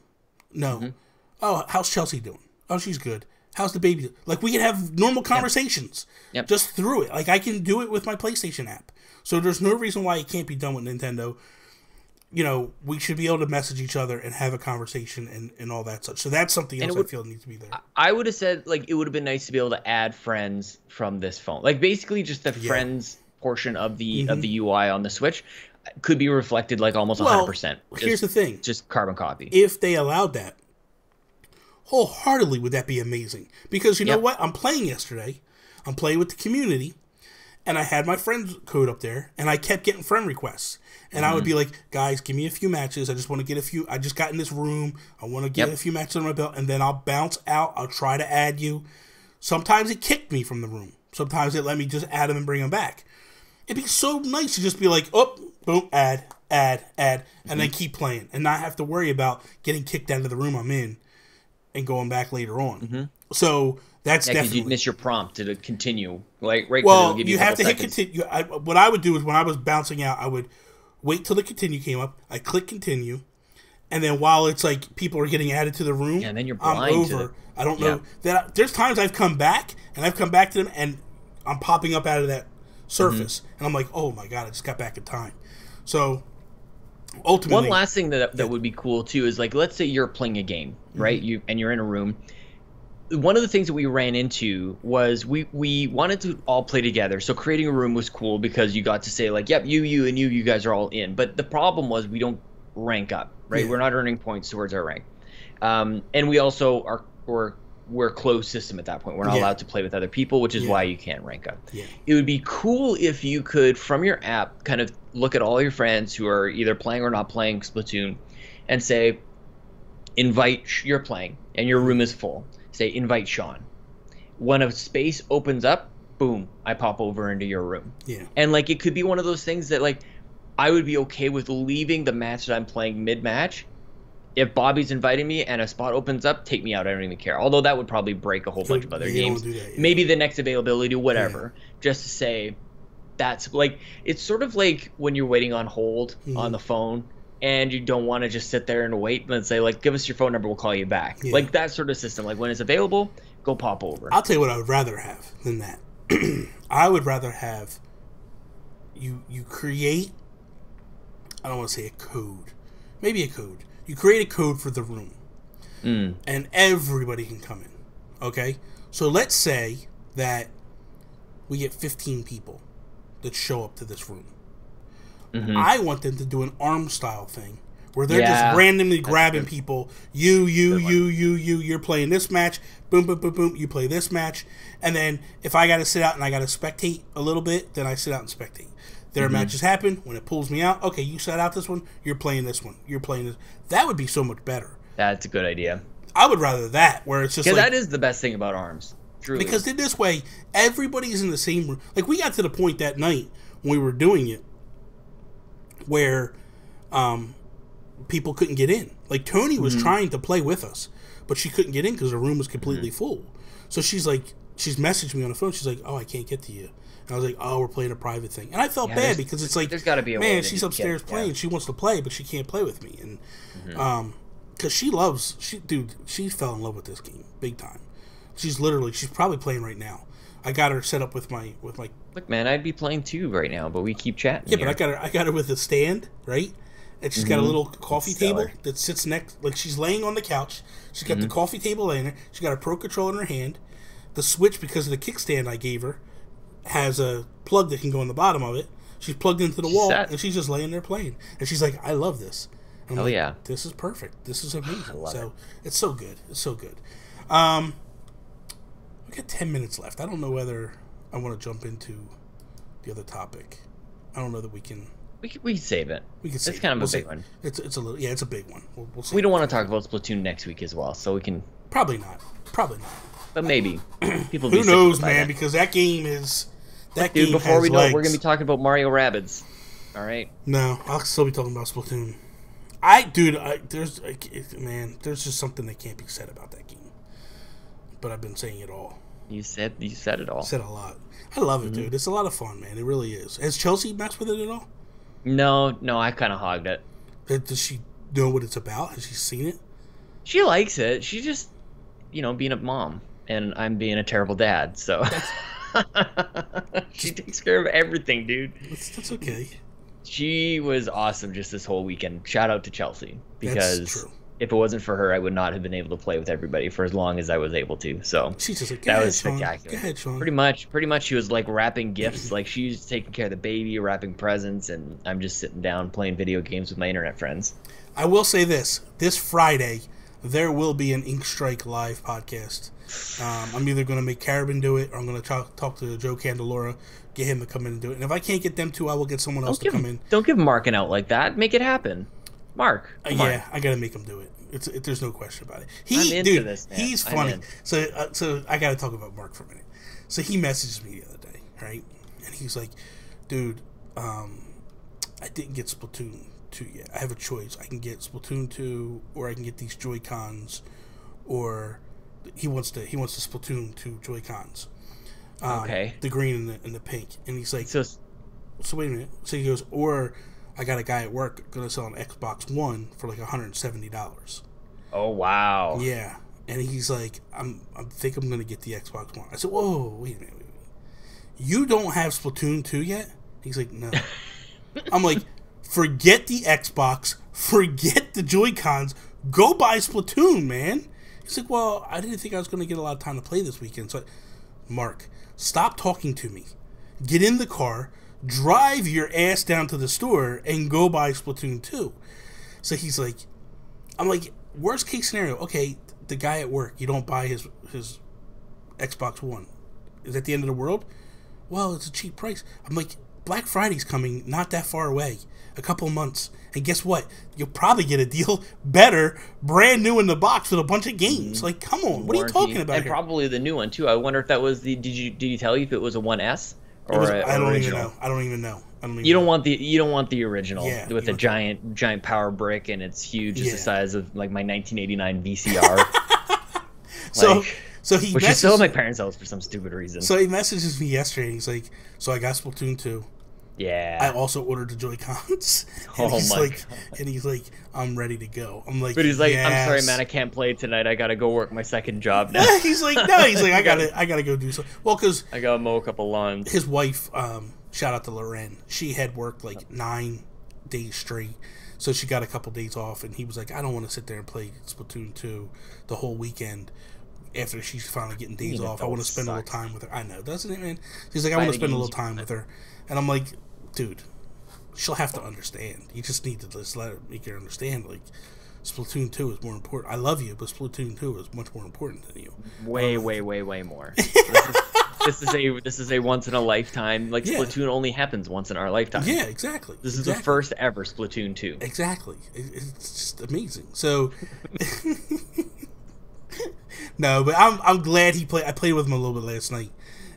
No. Oh, how's Chelsea doing? Oh, she's good. How's the baby? Like, we can have normal conversations just through it. Like, I can do it with my PlayStation app. So there's no reason why it can't be done with Nintendo. You know, we should be able to message each other and have a conversation and all that such. So that's something else I feel needs to be there. I would have said, like, it would have been nice to be able to add friends from this phone. Like, basically just the friends portion of the UI on the Switch could be reflected, like, almost 100%. Here's the thing. Just carbon copy. If they allowed that, wholeheartedly would that be amazing. Because you know what? I'm playing yesterday. I'm playing with the community. And I had my friend code up there. And I kept getting friend requests. And I would be like, guys, give me a few matches. I just want to get a few. I just got in this room. I want to get a few matches on my belt. And then I'll bounce out. I'll try to add you. Sometimes it kicked me from the room. Sometimes it let me just add them and bring them back. It'd be so nice to just be like, oh, boom, add, and then keep playing. And not have to worry about getting kicked out of the room I'm in and going back later on. So that's definitely... because you'd miss your prompt to continue. Like, right? Well, you have to hit continue. What I would do is when I was bouncing out, I would wait till the continue came up. I click continue. And then while it's like people are getting added to the room, and then you're blind I'm over. I don't know. There's times I've come back, and I've come back to them, and I'm popping up out of that surface. And I'm like, oh my God, I just got back in time. So... ultimately, one last thing that would be cool too is, like, let's say you're playing a game, right? You're in a room. One of the things that we ran into was we wanted to all play together. So creating a room was cool because you got to say, like, yep, you and you guys are all in. But the problem was we don't rank up, right? We're not earning points towards our rank. And we also we're a closed system at that point. We're not allowed to play with other people, which is why you can't rank up. It would be cool if you could, from your app, kind of look at all your friends who are either playing or not playing Splatoon and say, you're playing and your room is full. Say, invite Sean. When a space opens up, boom, I pop over into your room. And, like, it could be one of those things that, like, I would be okay with leaving the match that I'm playing mid-match. If Bobby's inviting me and a spot opens up, take me out. I don't even care. Although that would probably break a whole bunch of other games. Maybe the next availability, whatever. Just to say, that's, like, it's sort of like when you're waiting on hold on the phone and you don't want to just sit there and wait and say, like, give us your phone number, we'll call you back. Like, that sort of system. Like, when it's available, go pop over. I'll tell you what I would rather have than that. I would rather have you create, I don't want to say a code. Maybe a code. You create a code for the room. And everybody can come in. Okay? So let's say that we get 15 people that show up to this room. I want them to do an arm style thing where they're just randomly grabbing people. You're playing this match. Boom, boom, boom, boom. You play this match. And then if I got to sit out and I got to spectate a little bit, then I sit out and spectate. Their matches happen. When it pulls me out, okay, you sat out this one. You're playing this one. You're playing this. That would be so much better. That's a good idea. I would rather that, where it's just like... because that is the best thing about ARMS. Truly. Because in this way, everybody's in the same room. Like, we got to the point that night when we were doing it where people couldn't get in. Like, Tony was trying to play with us, but she couldn't get in because the room was completely full. So she's messaged me on the phone. She's like, oh, I can't get to you. And I was like, oh, we're playing a private thing. And I felt bad because it's like, there's got to be a man, she's upstairs playing. She wants to play, but she can't play with me. And because she fell in love with this game big time. She's probably playing right now. I got her set up with my. Look, man, I'd be playing too right now, but we keep chatting. Yeah, but I got her with a stand, right? And she's got a little coffee table that sits next. Like, she's laying on the couch. She's got the coffee table laying there. She's got a Pro Controller in her hand. The Switch, because of the kickstand I gave her, has a plug that can go on the bottom of it. She's plugged into the wall, and she's just laying there playing. And she's like, I love this. And I'm like, this is perfect. This is amazing. It's so good. It's so good. We got 10 minutes left. I don't know whether I want to jump into the other topic. I don't know that we can... We can save it. We can save it. It's kind of a big one. It's a little... Yeah, it's a big one. We'll see. We don't want to talk about Splatoon next week as well, so we can... Probably not. But maybe. People Who knows, man, because that game is... Dude, before we know it, we're going to be talking about Mario Rabbids. All right? No, I'll still be talking about Splatoon. There's just something that can't be said about that game. But I've been saying it all. You said it all. Said a lot. I love it, dude. It's a lot of fun, man. It really is. Has Chelsea messed with it at all? No, I kind of hogged it. Does she know what it's about? Has she seen it? She likes it. She just... being a mom, and I'm being a terrible dad. So she takes care of everything, dude. That's okay. She was awesome just this whole weekend. Shout out to Chelsea, because That's true. if it wasn't for her, I would not have been able to play with everybody for as long as I was able to. So She's just like, that was spectacular. Go ahead, Sean. Pretty much, she was like wrapping gifts. Like she's taking care of the baby, wrapping presents, and I'm just sitting down playing video games with my internet friends. I will say this Friday, there will be an Ink Strike live podcast. I'm either going to make Carabin do it, or I'm going to talk to Joe Candelora, get him to come in and do it. And if I can't get them to, I will get someone else to come in. Don't give Mark an out like that. Make it happen. Mark. Yeah, I got to make him do it. There's no question about it. I'm into this, man. He's funny. So I got to talk about Mark for a minute. So he messaged me the other day, right? And he's like, dude, I didn't get Splatoon 2 yet. I have a choice. I can get Splatoon 2, or I can get these Joy-Cons, or he wants the Splatoon 2 Joy-Cons. Okay. The green and the pink. And he's like, So wait a minute. So he goes, or I got a guy at work going to sell an Xbox One for like $170. oh wow. Yeah. And he's like, I think I'm going to get the Xbox One. I said, whoa, wait a minute. You don't have Splatoon 2 yet? He's like, no. I'm like, forget the Xbox, forget the Joy-Cons, go buy Splatoon, man. He's like, well, I didn't think I was going to get a lot of time to play this weekend. So, Mark, stop talking to me. Get in the car, drive your ass down to the store, and go buy Splatoon 2. So he's like, I'm like, worst case scenario, okay, the guy at work, you don't buy his Xbox One. Is that the end of the world? Well, it's a cheap price. I'm like, Black Friday's coming not that far away, a couple of months. And guess what? You'll probably get a deal better, brand new in the box with a bunch of games. Like, come on, what are you talking about and here? probably the new one too. I wonder if that was the. Did you tell you if it was a 1S or I don't original? even know. You don't want the original with a want giant power brick, and it's huge. It's the Yeah. size of like my 1989 VCR. So he which is still at my parents' house for some stupid reason. So he messages me yesterday, and he's like, so I got Splatoon 2. yeah. I also ordered the Joy-Cons. And Oh he's my like, God. and he's like, I'm ready to go. I'm like, But he's like, yes. I'm sorry, man, I can't play tonight. I gotta go work my second job now. He's like, no, I gotta go do something. Well, because I gotta mow a couple lawns. his wife, shout out to Loren, she had worked like 9 days straight, so she got a couple days off, and he was like, I don't want to sit there and play Splatoon 2 the whole weekend. After she's finally getting days off, I want to spend a little time with her. I know, doesn't it, man? He's like, I want to spend a little time with her, and I'm like, dude, she'll have to understand. You just need to just make her understand. Like, Splatoon 2 is more important. I love you, but Splatoon 2 is much more important than you. Way more. This is a once in a lifetime. Like Yeah. Splatoon only happens once in our lifetime. Yeah, exactly. This is the first ever Splatoon 2. Exactly. It's just amazing. So, no, but I'm glad he played. I played with him a little bit last night,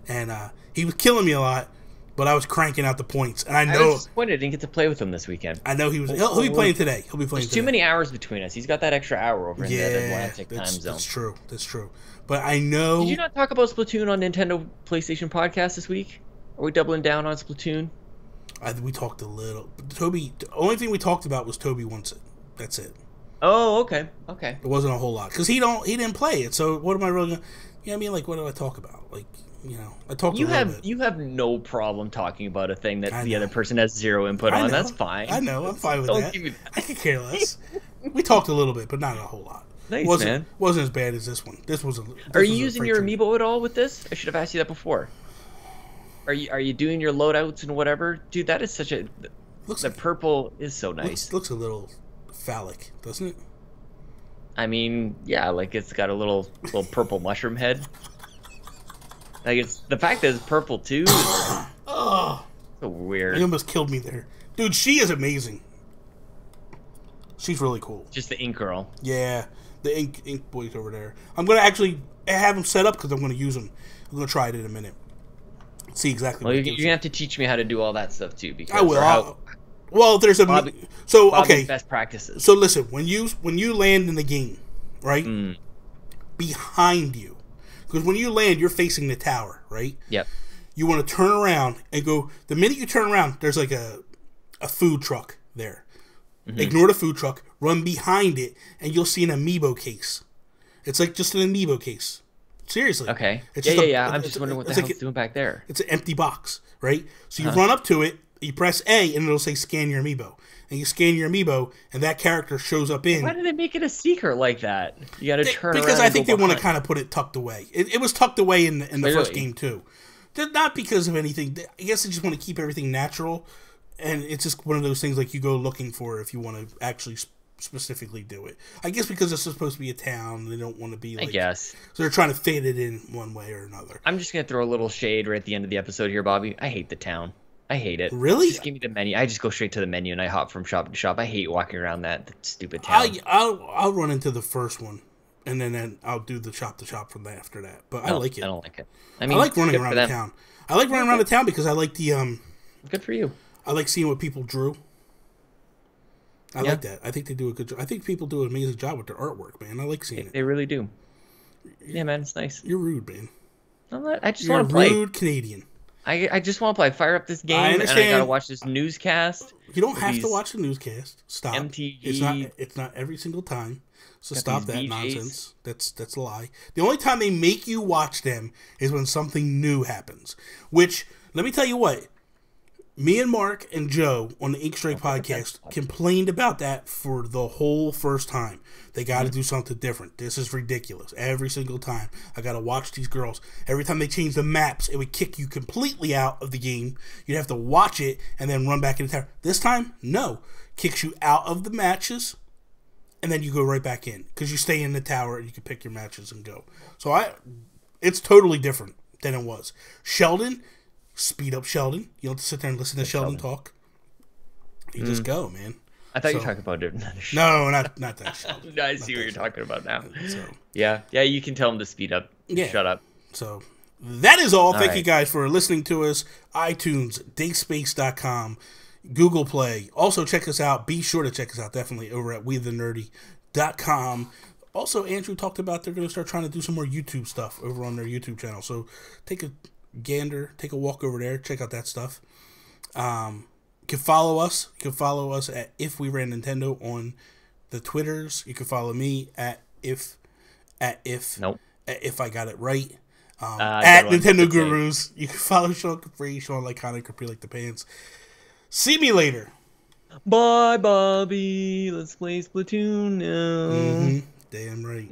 and he was killing me a lot, but I was cranking out the points. And I I know was disappointed I didn't get to play with him this weekend. I know he'll be playing today. He'll be playing There's today. too many hours between us. He's got that extra hour over in the Atlantic time zone. That's true. That's true. But I know. Did you not talk about Splatoon on Nintendo PlayStation podcast this week? Are we doubling down on Splatoon? We talked a little. Toby. The only thing we talked about was Toby wants it. That's it. Oh, okay. It wasn't a whole lot because he didn't play it. So what am I really gonna? You know what I mean? Like, what do I talk about? Like, I talked. You a little bit. You have no problem talking about a thing that I the know. other person has zero input I on. know. That's fine. I know. I'm fine with Don't that. give me that. I could care less. We talked a little bit, but not a whole lot. Nice, man. Wasn't as bad as this one. This was. Are you using your amiibo at all with this? I should have asked you that before. Are you doing your loadouts and whatever? Dude, that is such a. The purple is so nice. Looks a little phallic, doesn't it? I mean, yeah, like it's got a little purple mushroom head. Like it's the fact that it's purple too. Is so weird. You almost killed me there, dude. She is amazing. She's really cool. Just the ink girl. Yeah, the ink boys over there. I'm gonna actually have them set up because I'm gonna use them. I'm gonna try it in a minute. See exactly. Well, what you're gonna have to teach me how to do all that stuff too. Because I will. Well, there's a Bobby's okay. Best practices. So listen, when you land in the game, right? Behind you, because when you land, you're facing the tower, right? Yep. You want to turn around and go. The minute you turn around, there's like a food truck there. Ignore the food truck. Run behind it, and you'll see an amiibo case. It's like just an amiibo case. Seriously. Okay. It's Yeah. I'm just wondering what the hell it's doing back there. It's an empty box, right? So you run up to it, you press A, and it'll say scan your amiibo. And you scan your amiibo, and that character shows up in. Why did they make it a secret like that? You got to turn around. Because I think they want to kind of put it tucked away. It was tucked away in the first game too. Not because of anything. I guess they just want to keep everything natural, and it's just one of those things like you go looking for if you want to actually specifically do it. I guess because it's supposed to be a town, they don't want to be like. I guess. So they're trying to fit it in one way or another. I'm just gonna throw a little shade right at the end of the episode here, Bobby. I hate the town. I hate it. Really? Just give me the menu. I just go straight to the menu and I hop from shop to shop. I hate walking around that stupid town. I'll run into the first one, and then I'll do the shop to shop from that after that. But I like it. I don't like it. I like running around the town. I like running around the town because I like the Good for you. I like seeing what people drew. I like that. I think they do a good job. I think people do an amazing job with their artwork, man. I like seeing it. They really do. Yeah, man, it's nice. You're rude, man. I just want to play. You're a rude Canadian. I just want to play. Fire up this game, I understand. and I gotta watch this newscast. You don't have to watch the newscast. Stop. MTV. It's not every single time. So stop that nonsense. That's a lie. The only time they make you watch them is when something new happens. Which, let me tell you what, me and Mark and Joe on the Ink Strike podcast complained about that for the whole first time. They got to do something different. This is ridiculous. Every single time, I got to watch these girls. Every time they change the maps, it would kick you completely out of the game. You'd have to watch it and then run back into tower. This time, no. Kicks you out of the matches, and then you go right back in. Because you stay in the tower and you can pick your matches and go. So it's totally different than it was. Sheldon, speed up Sheldon. You don't have to sit there and listen to Sheldon talk. You just go, man. I thought you were talking about another show. No, not that Sheldon. I see what you're talking about now. So, yeah, you can tell him to speed up. Yeah. Shut up. So that is all. Thank right. you guys for listening to us. iTunes, DateSpace.com, Google Play. Also check us out. Be sure to check us out definitely over at WeTheNerdy.com. Also, Andrew talked about they're going to start trying to do some more YouTube stuff over on their YouTube channel. So take a gander, take a walk over there, check out that stuff. You can follow us. You can follow us at If We Ran Nintendo on the Twitters. You can follow me at if I got it right. At Nintendo Gurus. You can follow Sean Capri, Sean Lyconic, Capri Like the Pants. See me later. Bye, Bobby. Let's play Splatoon now. Damn right.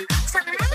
Sorry.